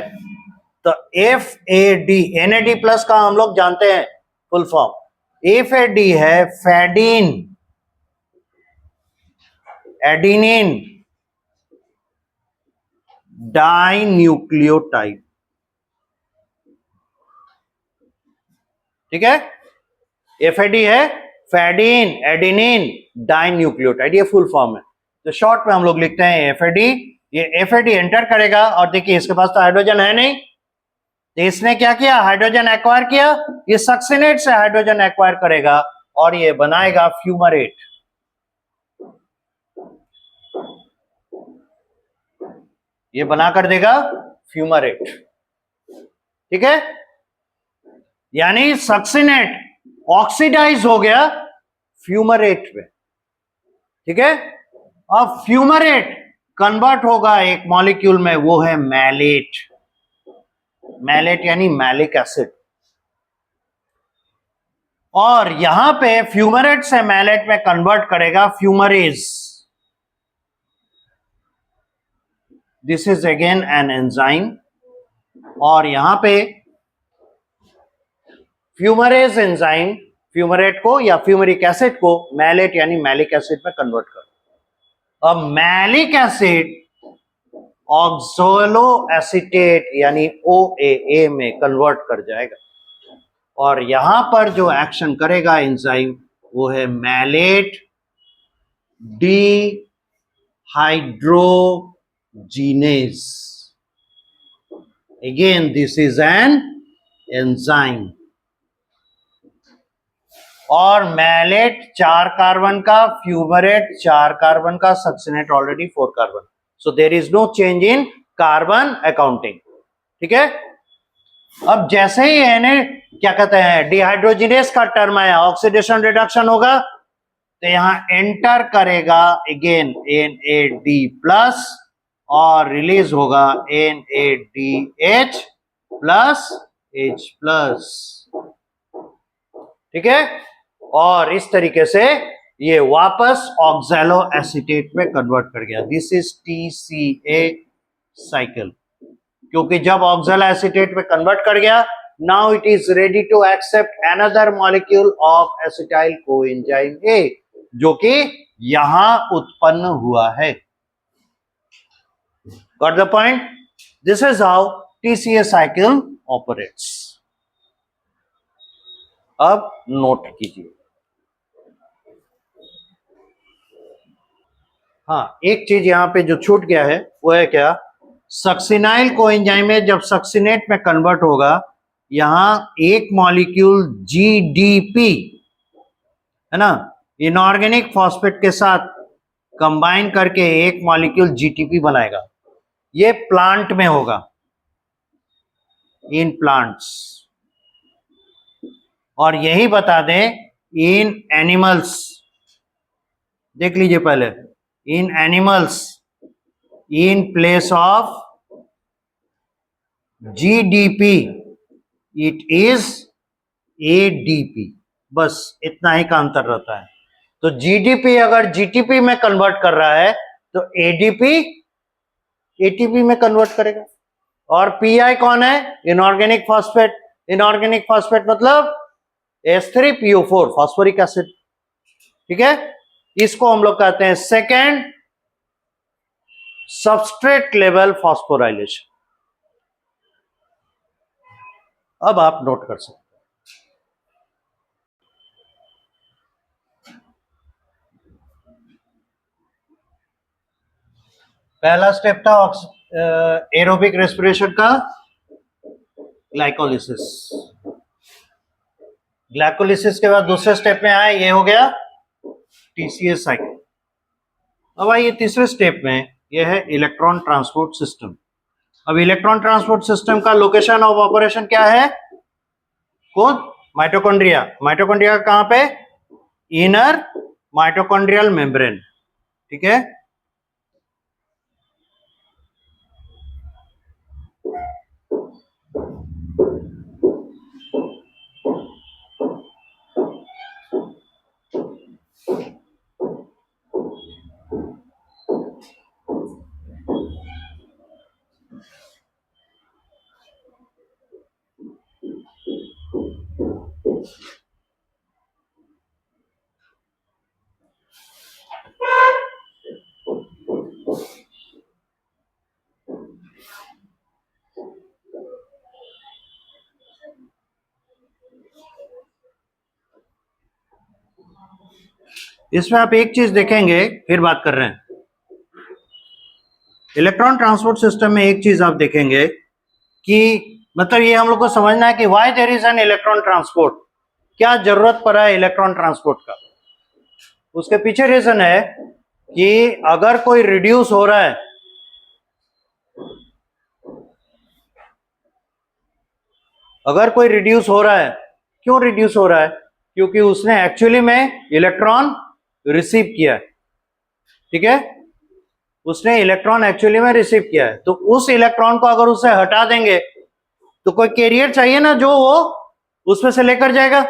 तो FAD, NAD+ का हम लोग जानते हैं फुल फॉर्म, FAD है फैडीन, एडिनिन डाइन्यूक्लियोटाइड, ठीक है, FAD है फैडीन एडिनिन डाइन्यूक्लियोटाइड, ये फुल फॉर्म है। तो शॉर्ट में हम लोग लिखते हैं FAD। ये FAD एंटर करेगा और देखिए इसके पास तो हाइड्रोजन है नहीं, तो इसने क्या किया, हाइड्रोजन एक्वायर किया, ये सक्सिनेट से हाइड्रोजन एक्वायर करेगा और ये बनाएगा फ्यूमरेट। ये बना कर देगा फ्यूमरेट, ठीक है। यानी सक्सिनेट ऑक्सीडाइज हो गया फ्यूमरेट में, ठीक है। अब फ्यूमरेट कन्वर्ट होगा एक मॉलिक्यूल में, वो है मैलेट। मैलेट यानी मैलिक एसिड। और यहां पे फ्यूमरेट से मैलेट में कन्वर्ट करेगा fumarase. This is again an enzyme. और यहां पे फ्यूमरेज एंजाइम फ्यूमरेट को या फ्यूमरिक एसिड को मैलेट यानी मैलिक एसिड में कन्वर्ट कर। अब मैलिक एसिड ऑक्सोलो एसीटेट यानी OAA में कन्वर्ट कर जाएगा और यहां पर जो एक्शन करेगा एंजाइम वो है malate dehydrogenase. Again this is an enzyme. और मैलेट 4 कार्बन का, फ्यूमरेट 4 कार्बन का, succinate already 4 carbon. So there is no change in carbon accounting, ठीक है। अब जैसे ही क्या कहते हैं डिहाइड्रोजिनेस का टर्म आया, ऑक्सीडेशन रिडक्शन होगा, तो यहां एंटर करेगा अगेन NAD प्लस और रिलीज होगा NADH प्लस H प्लस, ठीक है। और इस तरीके से ये वापस ऑक्सैलो एसीटेट में कन्वर्ट कर गया। This is TCA cycle. क्योंकि जब ऑक्सैलो एसीटेट में कन्वर्ट कर गया, now it is ready to accept another molecule of acetyl coenzyme A, जो कि यहां उत्पन्न हुआ है। Got the point? This is how TCA cycle operates. अब नोट कीजिए। हाँ, एक चीज यहां पे जो छूट गया है वो है क्या, सक्सिनाइल कोएंजाइम में जब सक्सिनेट में कन्वर्ट होगा, यहां एक मॉलिक्यूल GDP है ना, इनऑर्गेनिक फॉस्फेट के साथ कंबाइन करके एक मॉलिक्यूल GTP बनाएगा। ये प्लांट में होगा, इन प्लांट्स। और यही बता दें इन एनिमल्स, देख लीजिए पहले, इन animals in place of GDP it is ADP। बस इतना ही का अंतर रहता है। तो GDP अगर GTP में कन्वर्ट कर रहा है तो ADP ATP में कन्वर्ट करेगा। और PI कौन है, इनऑर्गेनिक फॉस्फेट। इनऑर्गेनिक फॉस्फेट मतलब H3PO4 फॉस्फोरिक एसिड, ठीक है। इसको हम लोग कहते हैं सेकेंड सबस्ट्रेट लेवल फॉस्फोराइलेशन। अब आप नोट कर सकते हैं। पहला स्टेप था एरोबिक रेस्पिरेशन का ग्लाइकोलिसिस। ग्लाइकोलिसिस के बाद दूसरे स्टेप में आया, ये हो गया TCA साइकिल। अब आइए तीसरे स्टेप में, यह है इलेक्ट्रॉन ट्रांसपोर्ट सिस्टम। अब इलेक्ट्रॉन ट्रांसपोर्ट सिस्टम का लोकेशन ऑफ ऑपरेशन क्या है, कौन, माइटोकॉन्ड्रिया। माइटोकॉन्ड्रिया कहां पे, इनर माइटोकॉन्ड्रियल मेम्ब्रेन, ठीक है। इसमें आप एक चीज देखेंगे, फिर बात कर रहे हैं। इलेक्ट्रॉन ट्रांसपोर्ट सिस्टम में एक चीज आप देखेंगे कि मतलब ये हम लोग को समझना है कि why there is an electron transport, क्या जरूरत पड़ा है इलेक्ट्रॉन ट्रांसपोर्ट का। उसके पीछे रीजन है कि अगर कोई रिड्यूस हो रहा है, अगर कोई रिड्यूस हो रहा है, क्यों रिड्यूस हो रहा है? क्योंकि उसने एक्चुअली में इलेक्ट्रॉन रिसीव किया है, ठीक है, उसने इलेक्ट्रॉन एक्चुअली में रिसीव किया है। तो उस इलेक्ट्रॉन को अगर उसे हटा देंगे तो कोई कैरियर चाहिए ना जो वो उसमें से लेकर जाएगा,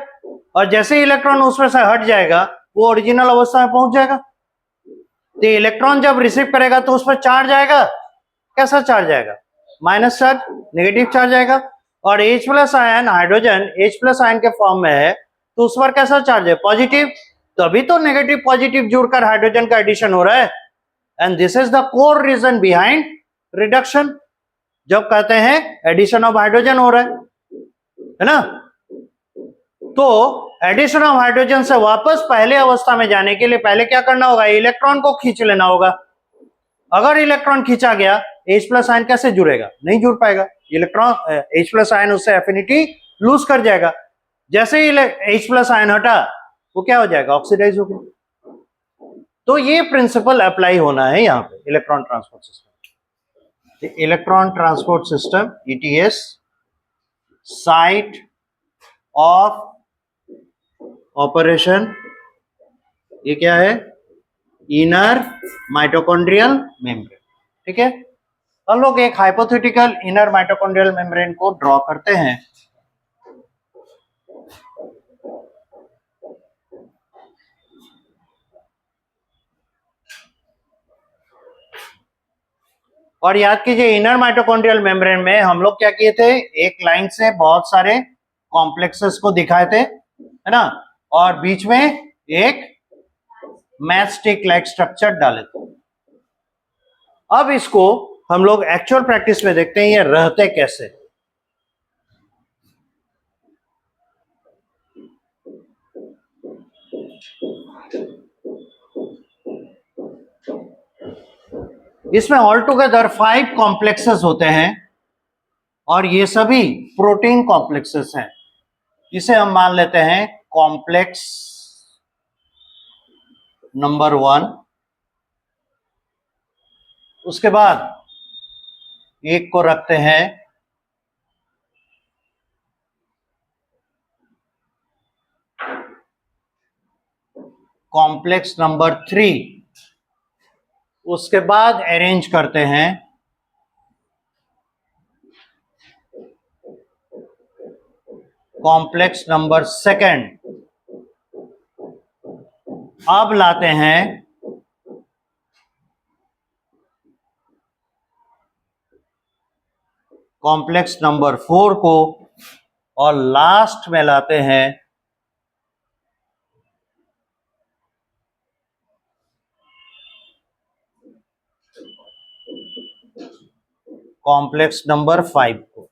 और जैसे ही इलेक्ट्रॉन उसमें से हट जाएगा वो ओरिजिनल अवस्था में पहुंच जाएगा। तो इलेक्ट्रॉन जब रिसीव करेगा तो उस पर चार्ज आएगा, कैसा चार्ज आएगा? माइनस चार्ज, नेगेटिव चार्ज आएगा। और H plus ion, hydrogen H plus ion के फॉर्म में है तो उस पर कैसा चार्ज है? पॉजिटिव। तभी तो नेगेटिव पॉजिटिव जुड़कर हाइड्रोजन का एडिशन हो रहा है। And this is the core reason behind reduction. जब कहते हैं एडिशन ऑफ हाइड्रोजन हो रहा है ना, तो एडिशन ऑफ हाइड्रोजन से वापस पहले अवस्था में जाने के लिए पहले क्या करना होगा? इलेक्ट्रॉन को खींच लेना होगा। अगर इलेक्ट्रॉन खींचा गया, H प्लस आयन कैसे जुड़ेगा? नहीं जुड़ पाएगा। इलेक्ट्रॉन H प्लस आयन उससे एफिनिटी लूज कर जाएगा। जैसे ही H प्लस आयन हटा वो क्या हो जाएगा? ऑक्सीडाइज हो गया। तो ये प्रिंसिपल अप्लाई होना है यहाँ पे electron transport system. Electron transport system ETS, site of operation, ये क्या है? इनर माइटोकॉन्ड्रियल मेम्ब्रेन, ठीक है। हम लोग एक हाइपोथेटिकल इनर माइटोकॉन्ड्रियल मेम्ब्रेन को ड्रॉ करते हैं। और याद कीजिए इनर माइटोकॉन्ड्रियल मेम्ब्रेन में हम लोग क्या किए थे? एक लाइन से बहुत सारे कॉम्प्लेक्सेस को दिखाए थे, है ना, और बीच में एक मैच स्टिक लाइक स्ट्रक्चर डाले थे। अब इसको हम लोग एक्चुअल प्रैक्टिस में देखते हैं ये रहते कैसे। इसमें ऑल टुगेदर 5 कॉम्प्लेक्सेस होते हैं और ये सभी प्रोटीन कॉम्प्लेक्सेस हैं। इसे हम मान लेते हैं कॉम्प्लेक्स नंबर 1। उसके बाद एक को रखते हैं कॉम्प्लेक्स नंबर 3। उसके बाद अरेंज करते हैं कॉम्प्लेक्स नंबर 2। अब लाते हैं कॉम्प्लेक्स नंबर 4 को, और लास्ट में लाते हैं कॉम्प्लेक्स नंबर 5 को।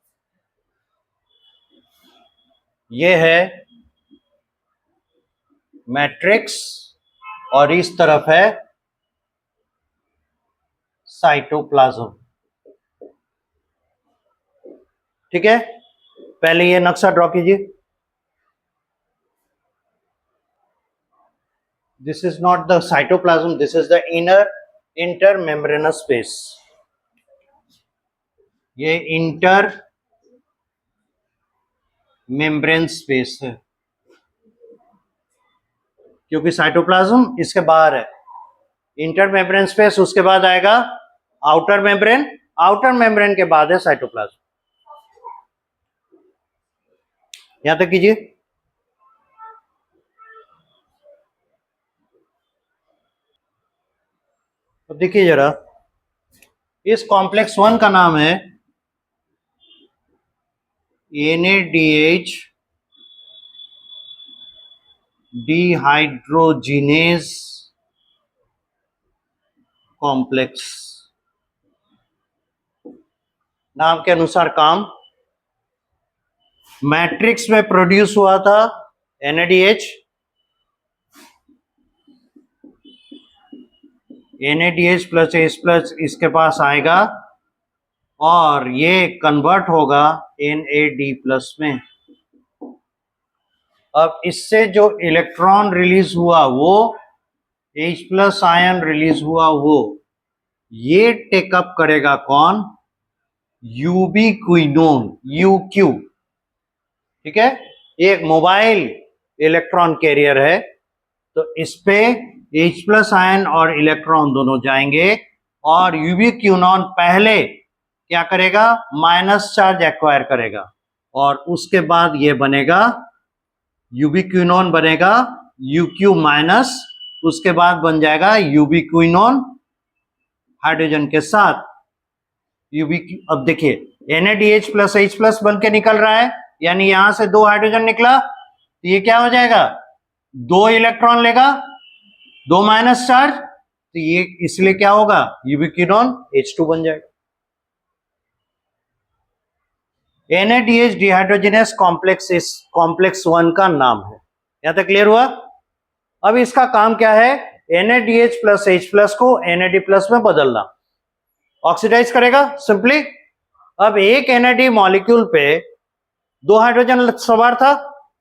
ये है मैट्रिक्स और इस तरफ है साइटोप्लाज्म, ठीक है। पहले ये नक्शा ड्रॉ कीजिए। This is not the cytoplasm, this is the inner intermembranous space. ये इंटर मेम्ब्रेन स्पेस है क्योंकि साइटोप्लाज्म इसके बाहर है। इंटर मेम्ब्रेन स्पेस, उसके बाद आएगा आउटर मेम्ब्रेन, आउटर मेम्ब्रेन के बाद है साइटोप्लाज्म। यहां तक कीजिए। तो देखिए जरा, इस कॉम्प्लेक्स 1 का नाम है NADH डिहाइड्रोजिनेज कॉम्प्लेक्स। नाम के अनुसार काम, मैट्रिक्स में प्रोड्यूस हुआ था NADH, NADH plus H plus इसके पास आएगा और ये कन्वर्ट होगा NAD+ में। अब इससे जो इलेक्ट्रॉन रिलीज हुआ वो H+ आयन रिलीज हुआ वो ये टेकअप करेगा कौन? यूबिक्विनोन, UQ। ठीक है, ये एक मोबाइल इलेक्ट्रॉन कैरियर है, तो इस पे H+ आयन और इलेक्ट्रॉन दोनों जाएंगे और यूबिक्विनोन पहले क्या करेगा? माइनस चार्ज एक्वायर करेगा और उसके बाद ये बनेगा यूबिक्विनोन बनेगा UQ-, उसके बाद बन जाएगा यूबिक्विनोन हाइड्रोजन के साथ अब देखिए NADH+ H+ बन के निकल रहा है, यानी यहां से 2 हाइड्रोजन निकला, तो ये क्या हो जाएगा? 2 इलेक्ट्रॉन लेगा, 2 माइनस चार्ज, तो ये इसलिए क्या होगा? यूबिक्विनोन H2 बन जाएगा। NADH डिहाइड्रोजनेस कॉम्प्लेक्स इस कॉम्प्लेक्स 1 का नाम है। यहां तक क्लियर हुआ? अब इसका काम क्या है? NADH+ H+ को NAD+ में बदलना, ऑक्सीडाइज करेगा सिंपली। अब एक NAD मॉलिक्यूल पे 2 हाइड्रोजन सवार था,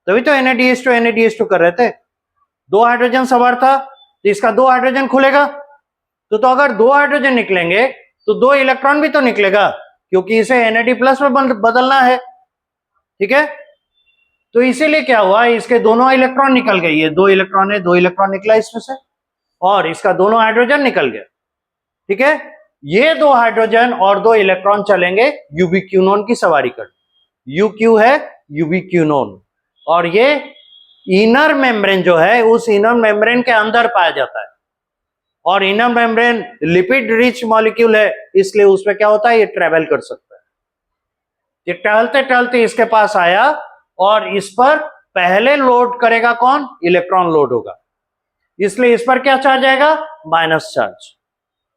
तभी तो NADH2 NADH2 कर रहे थे। 2 हाइड्रोजन सवार था, तो इसका 2 हाइड्रोजन खुलेगा, तो अगर 2 हाइड्रोजन निकलेंगे तो 2 इलेक्ट्रॉन भी तो निकलेगा, क्योंकि इसे NAD+ में बदलना है। ठीक है, तो इसीलिए क्या हुआ? इसके दोनों इलेक्ट्रॉन निकल गए, ये 2 इलेक्ट्रॉन है, 2 इलेक्ट्रॉन निकला इसमें से, और इसका दोनों हाइड्रोजन निकल गया। ठीक है, ये 2 हाइड्रोजन और 2 इलेक्ट्रॉन चलेंगे यूबिक्विनोन की सवारी कर। UQ है यूबिक्विनोन, और ये इनर मेम्ब्रेन जो है उस इनर मेम्ब्रेन के अंदर पाया जाता है, और inner membrane lipid rich molecule है, इसलिए उसमें क्या होता है? ये ट्रेवल कर सकता है। ये टहलते टहलते इसके पास आया और इस पर पहले लोड करेगा कौन? इलेक्ट्रॉन लोड होगा, इसलिए इस पर क्या चार्ज आएगा? माइनस चार्ज,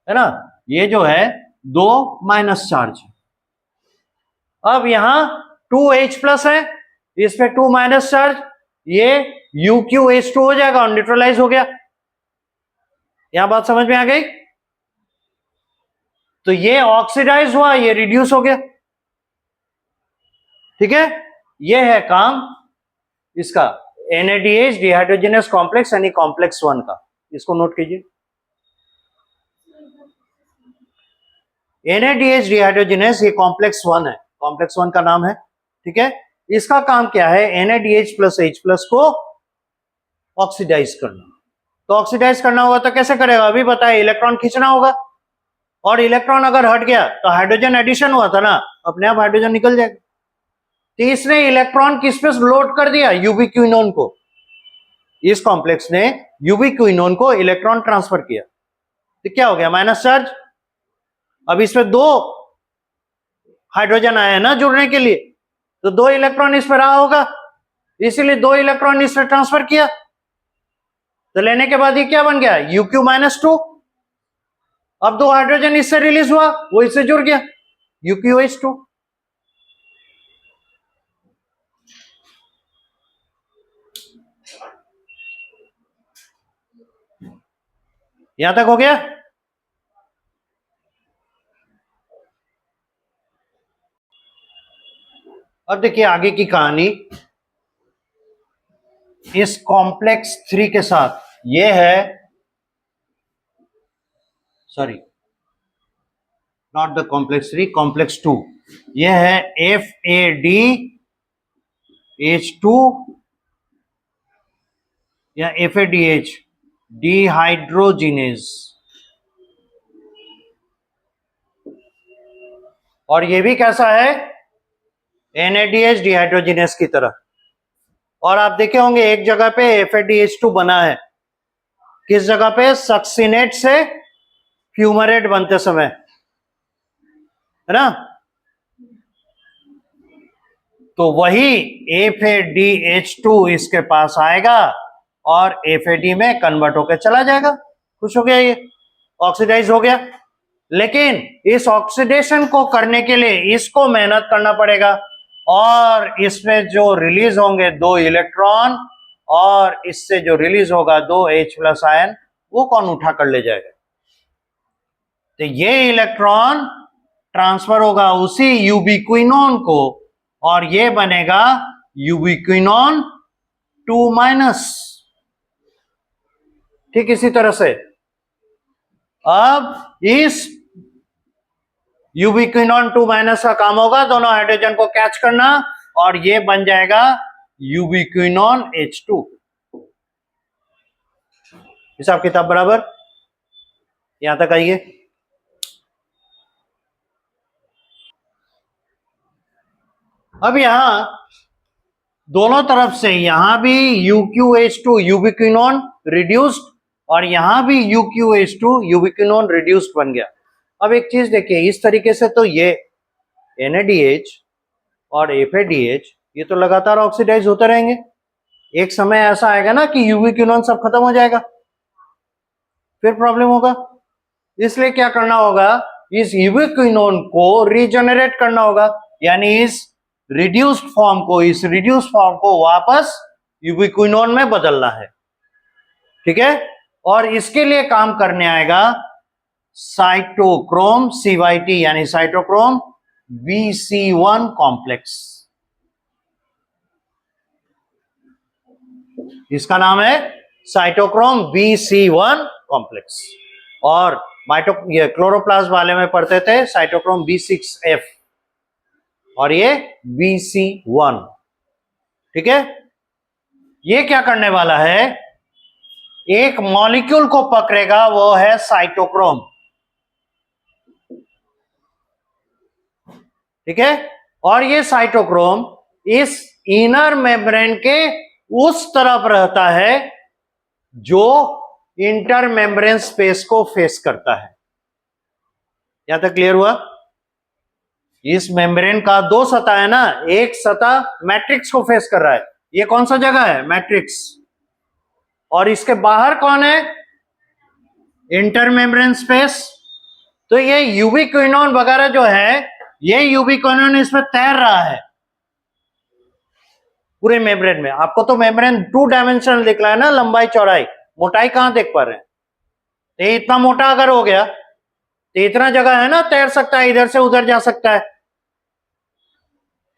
है ना? ये जो है 2 माइनस चार्ज। अब यहां 2H+ है, इस पे 2 माइनस चार्ज, ये UQH2 हो जाएगा और न्यूट्रलाइज हो गया। यहां बात समझ में आ गई? तो ये ऑक्सीडाइज हुआ, ये रिड्यूस हो गया। ठीक है, ये है काम इसका NADH डिहाइड्रोजनेस कॉम्प्लेक्स यानी कॉम्प्लेक्स 1 का। इसको नोट कीजिए, NADH डिहाइड्रोजनेस ये कॉम्प्लेक्स 1 है, कॉम्प्लेक्स 1 का नाम है। ठीक है, इसका काम क्या है? NADH+ H+ को ऑक्सीडाइज करना। तो ऑक्सीडाइज करना होगा तो कैसे करेगा? अभी बताया, इलेक्ट्रॉन खींचना होगा, और इलेक्ट्रॉन अगर हट गया तो हाइड्रोजन एडिशन हुआ था ना, अपने आप हाइड्रोजन निकल जाएगा। तो इसने इलेक्ट्रॉन किस पे लोड कर दिया? यूबिक्विनोन को। इस कॉम्प्लेक्स ने यूबिक्विनोन को इलेक्ट्रॉन ट्रांसफर किया, तो क्या हो गया? Minus charge. अब इसमें 2 हाइड्रोजन आए हैं ना जुड़ने के लिए, तो 2 इलेक्ट्रॉन इस पर रहा होगा, इसीलिए 2 इलेक्ट्रॉन इससे ट्रांसफर किया, तो लेने के बाद ये क्या बन गया? UQ-2। अब 2 हाइड्रोजन इससे रिलीज हुआ, वो इससे जुड़ गया, UQH2। यहां तक हो गया? अब देखिए आगे की कहानी इस कॉम्प्लेक्स 3 के साथ। ये है, sorry not the complex 3, complex 2। ये है FADH2 या FADH डिहाइड्रोजिनेज, और ये भी कैसा है? NADH डिहाइड्रोजिनेज की तरह। और आप देखे होंगे एक जगह पे FADH2 बना है, किस जगह पे? सक्सिनेट से फ्यूमरेट बनते समय, है ना? तो वही FADH2 इसके पास आएगा और FAD में कन्वर्ट होकर चला जाएगा। खुश हो गया, ये ऑक्सीडाइज हो गया। लेकिन इस ऑक्सीडेशन को करने के लिए इसको मेहनत करना पड़ेगा, और इसमें जो रिलीज होंगे 2 इलेक्ट्रॉन, और इससे जो रिलीज होगा 2 H+ आयन, वो कौन उठा कर ले जाएगा? तो ये इलेक्ट्रॉन ट्रांसफर होगा उसी यूबिक्विनोन को, और ये बनेगा यूबिक्विनोन 2-। ठीक इसी तरह से अब इस यूबिक्विनोन 2- का काम होगा दोनों हाइड्रोजन को कैच करना और ये बन जाएगा यूबिक्विनोन H2। हिसाब किताब बराबर, यहां तक आइए। अब यहां दोनों तरफ से यहां भी UqH2 यूबिक्विनोन रिड्यूस्ड और यहां भी UqH2 यूबिक्विनोन रिड्यूस्ड बन गया। अब एक चीज देखिए, इस तरीके से तो ये NADH और FADH ये तो लगातार ऑक्सीडाइज होते रहेंगे। एक समय ऐसा आएगा ना कि यूबिक्विनोन सब खत्म हो जाएगा, फिर प्रॉब्लम होगा। इसलिए क्या करना होगा, इस यूबिक्विनोन को रीजनरेट करना होगा, यानी इस रिड्यूस्ड फॉर्म को वापस यूबिक्विनोन में बदलना है। ठीक है, और इसके लिए काम करने आएगा साइटोक्रोम CYT यानी साइटोक्रोम BC1 कॉम्प्लेक्स। इसका नाम है साइटोक्रोम BC1 कॉम्प्लेक्स। और ये क्लोरोप्लास्ट वाले में पढ़ते थे साइटोक्रोम B6F और ये BC1। ठीक है, ये क्या करने वाला है, एक मॉलिक्यूल को पकड़ेगा, वो है साइटोक्रोम। ठीक है, और ये साइटोक्रोम इस इनर मेम्ब्रेन के उस तरफ रहता है जो इंटर मेम्ब्रेन स्पेस को फेस करता है। यहां तक क्लियर हुआ? इस मेम्ब्रेन का दो सतह है ना, एक सतह मैट्रिक्स को फेस कर रहा है, ये कौन सा जगह है, मैट्रिक्स, और इसके बाहर कौन है, इंटर मेम्ब्रेन स्पेस। तो ये यूबिक्विनोन वगैरह जो है, ये यूबिक्विनोन इसमें तैर रहा है पूरे मेम्ब्रेन में। आपको तो मेम्ब्रेन 2 डायमेंशनल दिख रहा है ना, लंबाई चौड़ाई, मोटाई कहां देख पा रहे हैं। ये इतना मोटा अगर हो गया तो इतना जगह है ना, तैर सकता है, इधर से उधर जा सकता है,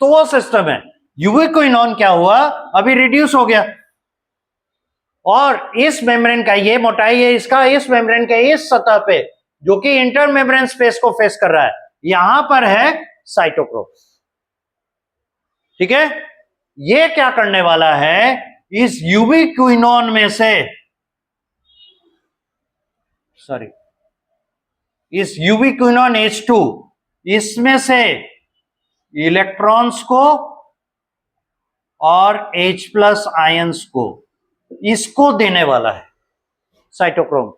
तो वो सिस्टम है। यूबिक्विनोन क्या हुआ, अभी रिड्यूस हो गया और इस मेम्ब्रेन का ये मोटाई है इसका, इस मेम्ब्रेन के इस सतह पे जो कि इंटर मेम्ब्रेन स्पेस को फेस कर रहा है, यहां पर है साइटोक्रोम। ठीक है, ये क्या करने वाला है, इस यूबिक्विनोन में से, सॉरी, इस यूबिक्विनोन H2 इसमें से इलेक्ट्रॉन्स को और H+ आयंस को इसको देने वाला है साइटोक्रोम।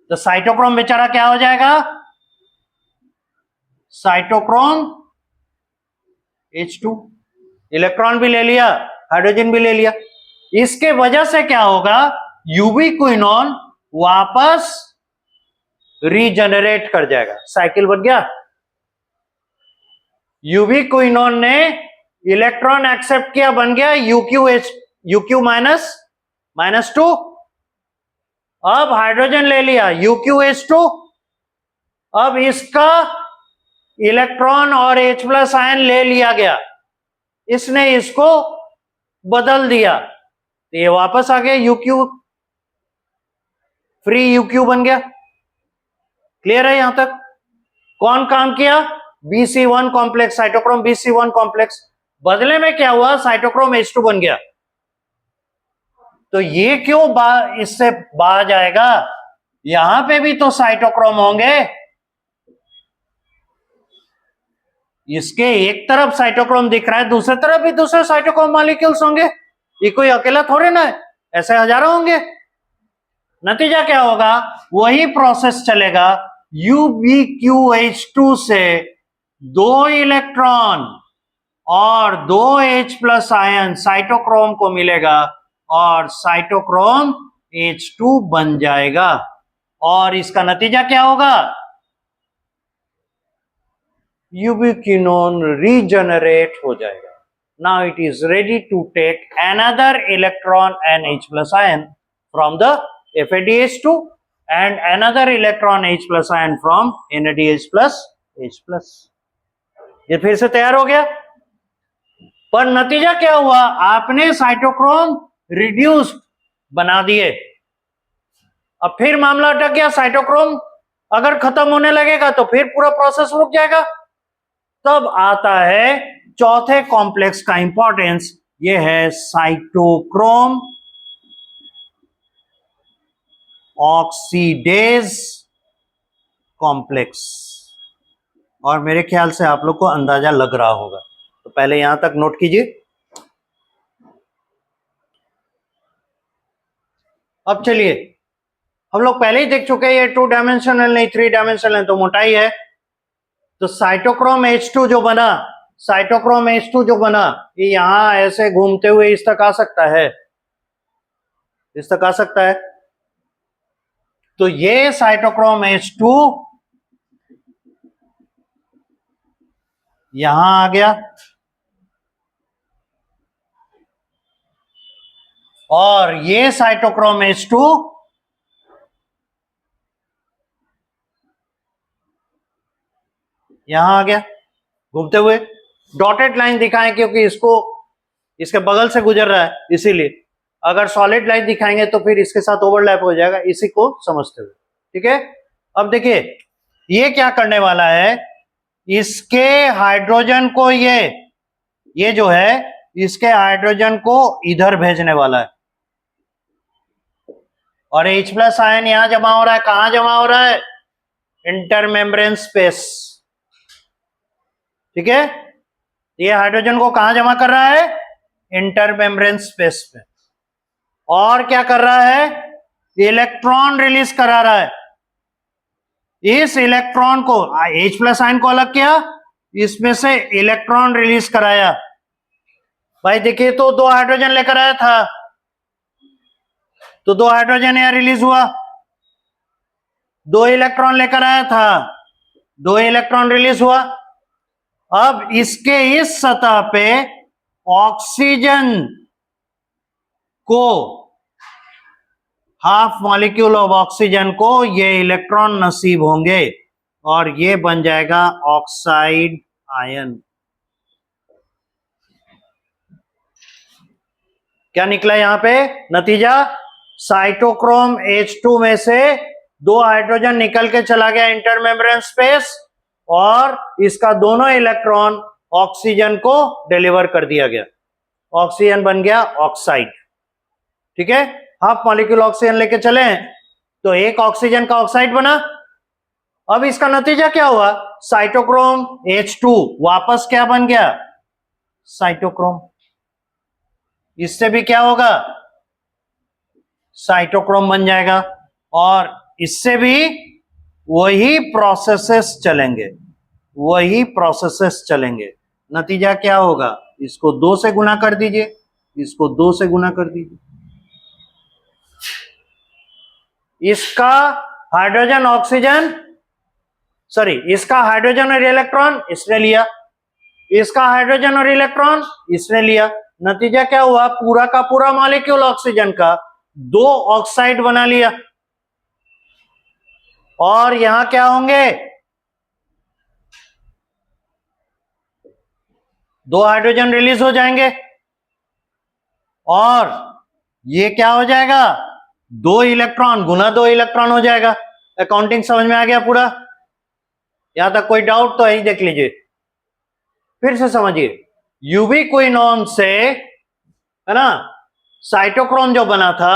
तो साइटोक्रोम बेचारा क्या हो जाएगा, साइटोक्रोम H2, इलेक्ट्रॉन भी ले लिया, हाइड्रोजन भी ले लिया। इसके वजह से क्या होगा, यूबिक्विनोन वापस रीजनरेट कर जाएगा, साइकिल बन गया। यूबिक्विनोन ने इलेक्ट्रॉन एक्सेप्ट किया, बन गया UQ-2। अब हाइड्रोजन ले लिया UQH2, अब इसका इलेक्ट्रॉन और H+ आयन ले लिया गया, इसने इसको बदल दिया, तो ये वापस आ गया UQ, फ्री UQ बन गया। क्लियर है यहां तक? कौन काम किया, BC1 complex, cytochrome BC1 complex. बदले में क्या हुआ, साइटोक्रोम H2 बन गया। तो ये क्यों इससे बाहर जाएगा, यहां पे भी तो साइटोक्रोम होंगे, इसके एक तरफ साइटोक्रोम दिख रहा है, दूसरी तरफ भी दूसरे साइटोक्रोम मॉलिक्यूल्स होंगे, ये कोई अकेला थोड़े ना है, ऐसे हजारों होंगे। नतीजा क्या होगा, वही प्रोसेस चलेगा, UbQH2 से 2 इलेक्ट्रॉन और 2 H+ आयन साइटोक्रोम को मिलेगा और साइटोक्रोम H2 बन जाएगा, और इसका नतीजा क्या होगा, यूबिक्विनोन रीजनरेट हो जाएगा। Now it is ready to take another electron and H+ ion from the FADH2 and another electron H+ ion from NADH+H+। ये फिर से तैयार हो गया। पर नतीजा क्या हुआ, आपने साइटोक्रोम रिड्यूस्ड बना दिए। अब फिर मामला अटक गया, साइटोक्रोम अगर खत्म होने लगेगा तो फिर पूरा प्रोसेस रुक जाएगा। तब आता है चौथे कॉम्प्लेक्स का इंपॉर्टेंस, ये है साइटोक्रोम ऑक्सीडेज कॉम्प्लेक्स। और मेरे ख्याल से आप लोग को अंदाजा लग रहा होगा, तो पहले यहां तक नोट कीजिए। अब चलिए, हम लोग पहले ही देख चुके हैं, ये 2 डायमेंशनल नहीं 3 डायमेंशनल है, तो मोटाई है। तो साइटोक्रोम H2 जो बना, साइटोक्रोम H2 जो बना, ये यहां ऐसे घूमते हुए इस तक आ सकता है, इस तक आ सकता है। तो ये साइटोक्रोम H2 यहां आ गया, और ये साइटोक्रोम H2 यहां आ गया घूमते हुए। डॉटेड लाइन दिखाएं क्योंकि इसको इसके बगल से गुजर रहा है, इसीलिए। अगर सॉलिड लाइन दिखाएंगे तो फिर इसके साथ ओवरलैप हो जाएगा, इसी को समझते हुए, ठीक है। अब देखिए ये क्या करने वाला है, इसके हाइड्रोजन को ये जो है इसके हाइड्रोजन को इधर भेजने वाला है, और H+ आयन यहां जमा हो रहा है। कहां जमा हो रहा है, इंटरमेम्ब्रेन स्पेस, ठीक है। ये हाइड्रोजन को कहां जमा कर रहा है, इंटरमेम्ब्रेन स्पेस पे। और क्या कर रहा है, इलेक्ट्रॉन रिलीज करा रहा है। इस इलेक्ट्रॉन को H+ आयन को अलग किया, इसमें से इलेक्ट्रॉन रिलीज कराया। भाई देखिए, तो 2 हाइड्रोजन लेकर आया था, तो 2 हाइड्रोजन यहां रिलीज हुआ, 2 इलेक्ट्रॉन लेकर आया था, 2 इलेक्ट्रॉन रिलीज हुआ। अब इसके इस सतह पे ऑक्सीजन को, हाफ मॉलिक्यूल ऑफ ऑक्सीजन को ये इलेक्ट्रॉन नसीब होंगे, और ये बन जाएगा ऑक्साइड आयन। क्या निकला यहां पे नतीजा, साइटोक्रोम H2 में से 2 हाइड्रोजन निकल के चला गया इंटरमेम्ब्रेन स्पेस, और इसका दोनों इलेक्ट्रॉन ऑक्सीजन को डिलीवर कर दिया गया, ऑक्सीजन बन गया ऑक्साइड, ठीक है। हाफ मॉलिक्यूल ऑक्सीजन लेके चले तो एक ऑक्सीजन का ऑक्साइड बना। अब इसका नतीजा क्या हुआ, साइटोक्रोम H2 वापस क्या बन गया, साइटोक्रोम। इससे भी क्या होगा, साइटोक्रोम बन जाएगा, और इससे भी वही प्रोसेसेस चलेंगे, वही प्रोसेसेस चलेंगे। नतीजा क्या होगा, इसको 2 से गुना कर दीजिए, इसको 2 से गुना कर दीजिए। इसका हाइड्रोजन ऑक्सीजन, सॉरी, इसका हाइड्रोजन और इलेक्ट्रॉन इसने लिया, इसका हाइड्रोजन और इलेक्ट्रॉन इसने लिया। नतीजा क्या हुआ, पूरा का पूरा मॉलिक्यूल ऑक्सीजन का 2 ऑक्साइड बना लिया। और यहां क्या होंगे, 2 हाइड्रोजन रिलीज हो जाएंगे, और ये क्या हो जाएगा, 2 इलेक्ट्रॉन गुना 2 इलेक्ट्रॉन हो जाएगा। अकाउंटिंग समझ में आ गया पूरा, यहां तक कोई डाउट तो यही देख लीजिए, फिर से समझिए। यूबिक्विनोन से, है ना, साइटोक्रोम जो बना था,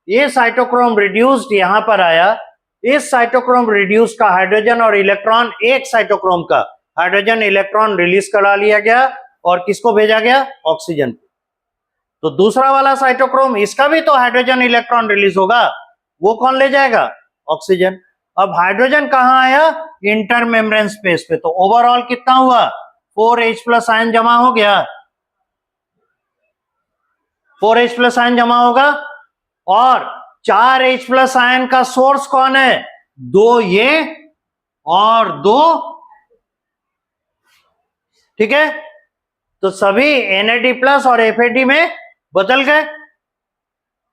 ये साइटोक्रोम रिड्यूस्ड यहां पर आया। इस साइटोक्रोम रिड्यूस का हाइड्रोजन और इलेक्ट्रॉन, एक साइटोक्रोम का हाइड्रोजन इलेक्ट्रॉन रिलीज करा लिया गया, और किसको भेजा गया, ऑक्सीजन। तो दूसरा वाला साइटोक्रोम, इसका भी तो हाइड्रोजन इलेक्ट्रॉन रिलीज होगा, वो कौन ले जाएगा, ऑक्सीजन। अब हाइड्रोजन कहां आया, इंटरमेम्ब्रेन स्पेस पे। तो ओवरऑल कितना हुआ, 4H+ आयन जमा हो गया, 4H+ आयन जमा होगा, और 4H+ आयन का सोर्स कौन है, 2 ये और 2, ठीक है। तो सभी NAD+ और FAD में बदल गए।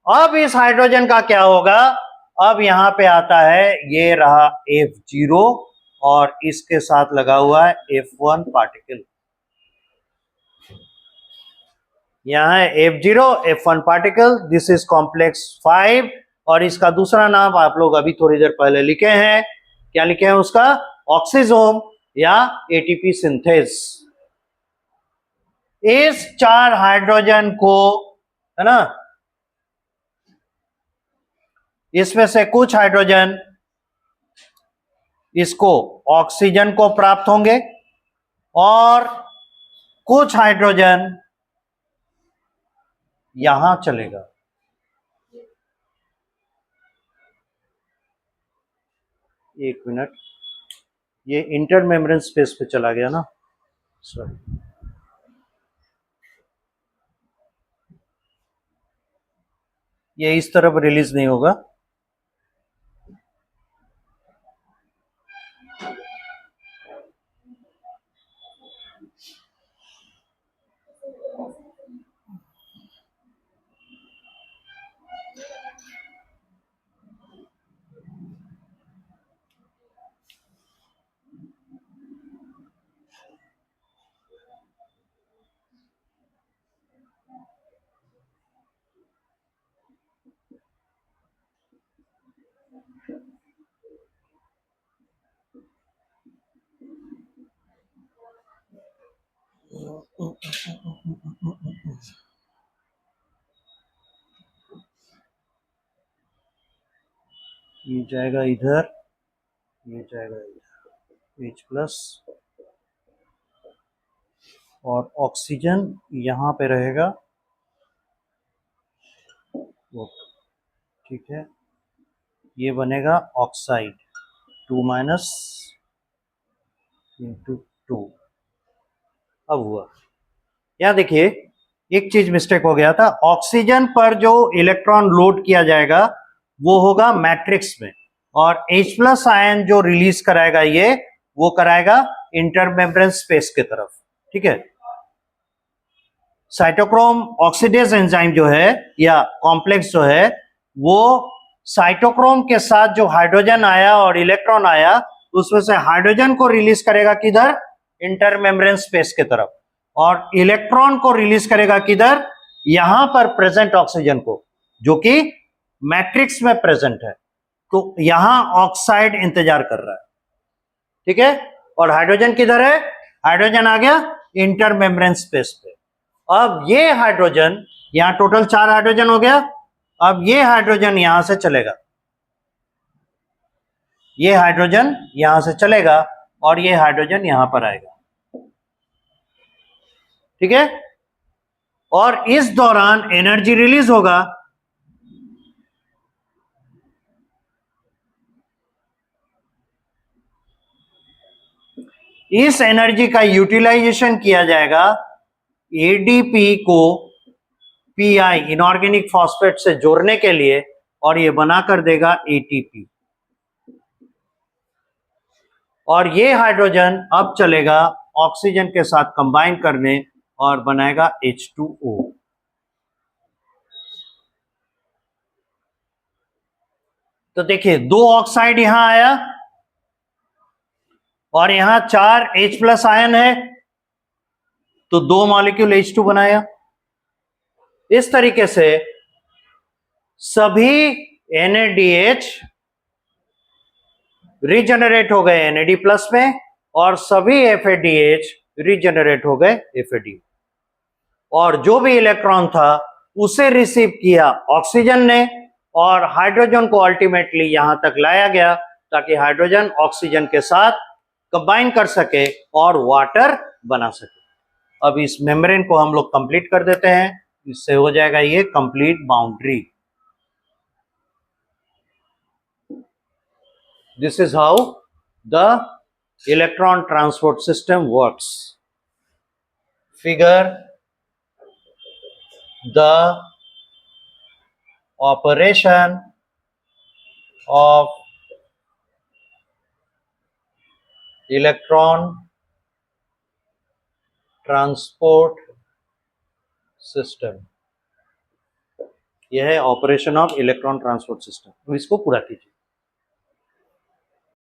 अब इस हाइड्रोजन का क्या होगा, अब यहां पे आता है, ये रहा F0, और इसके साथ लगा हुआ है F1 पार्टिकल। यहाँ है F0 F1 particle, this is complex 5 और इसका दूसरा नाम आप लोग अभी थोड़ी देर पहले लिखे हैं, क्या लिखे हैं उसका? ऑक्सीजोम या एटीपी सिंथेस। इस 4 हाइड्रोजन को, है ना, इसमें से कुछ हाइड्रोजन इसको ऑक्सीजन को प्राप्त होंगे और कुछ हाइड्रोजन यहां चलेगा। एक मिनट, ये इंटरमेम्ब्रेन स्पेस पे चला गया ना, सॉरी। ये इस तरफ रिलीज नहीं होगा। ये जाएगा इधर, ये जाएगा इधर, H प्लस, और ऑक्सीजन यहां पे रहेगा, ठीक है। ये बनेगा ऑक्साइड 2 माइनस इंटू 2। अब हुआ, यहां देखिए एक चीज मिस्टेक हो गया था, ऑक्सीजन पर जो इलेक्ट्रॉन लोड किया जाएगा वो होगा मैट्रिक्स में, और H प्लस आयन जो रिलीज कराएगा ये, वो कराएगा इंटरमेम्ब्रेन स्पेस की तरफ, ठीक है। साइटोक्रोम ऑक्सीडेज एंजाइम जो है या कॉम्प्लेक्स जो है, वो साइटोक्रोम के साथ जो हाइड्रोजन आया और इलेक्ट्रॉन आया, उसमें से हाइड्रोजन को रिलीज करेगा किधर? इंटरमेम्ब्रेन स्पेस की तरफ, और इलेक्ट्रॉन को रिलीज करेगा किधर? यहां पर प्रेजेंट ऑक्सीजन को, जो कि मैट्रिक्स में प्रेजेंट है। तो यहां ऑक्साइड इंतजार कर रहा है, ठीक है। और हाइड्रोजन किधर है? हाइड्रोजन आ गया इंटरमेम्ब्रेन स्पेस पे। अब ये हाइड्रोजन, यहां टोटल 4 हाइड्रोजन हो गया, अब ये हाइड्रोजन यहां से चलेगा, ये हाइड्रोजन यहां से चलेगा और ये हाइड्रोजन यहां पर आएगा, ठीक है। और इस दौरान एनर्जी रिलीज होगा, इस एनर्जी का यूटिलाइजेशन किया जाएगा एडीपी को पीआई इनऑर्गेनिक फॉस्फेट से जोड़ने के लिए, और ये बनाकर देगा एटीपी। और ये हाइड्रोजन अब चलेगा ऑक्सीजन के साथ कंबाइन करने और बनाएगा H2O। तो देखिए 2 ऑक्साइड यहां आया और यहां 4 H प्लस आयन है, तो 2 मॉलिक्यूल H2 बनाया। इस तरीके से सभी NADH रीजनरेट हो गए NAD प्लस में, और सभी FADH रीजनरेट हो गए FAD, और जो भी इलेक्ट्रॉन था उसे रिसीव किया ऑक्सीजन ने, और हाइड्रोजन को अल्टीमेटली यहां तक लाया गया ताकि हाइड्रोजन ऑक्सीजन के साथ कंबाइन कर सके और वाटर बना सके। अब इस मेम्ब्रेन को हम लोग कंप्लीट कर देते हैं, इससे हो जाएगा ये complete boundary. This is how the electron transport system works. Figure the operation of electron transport system। यह है operation of electron transport system. इसको पूरा कीजिए।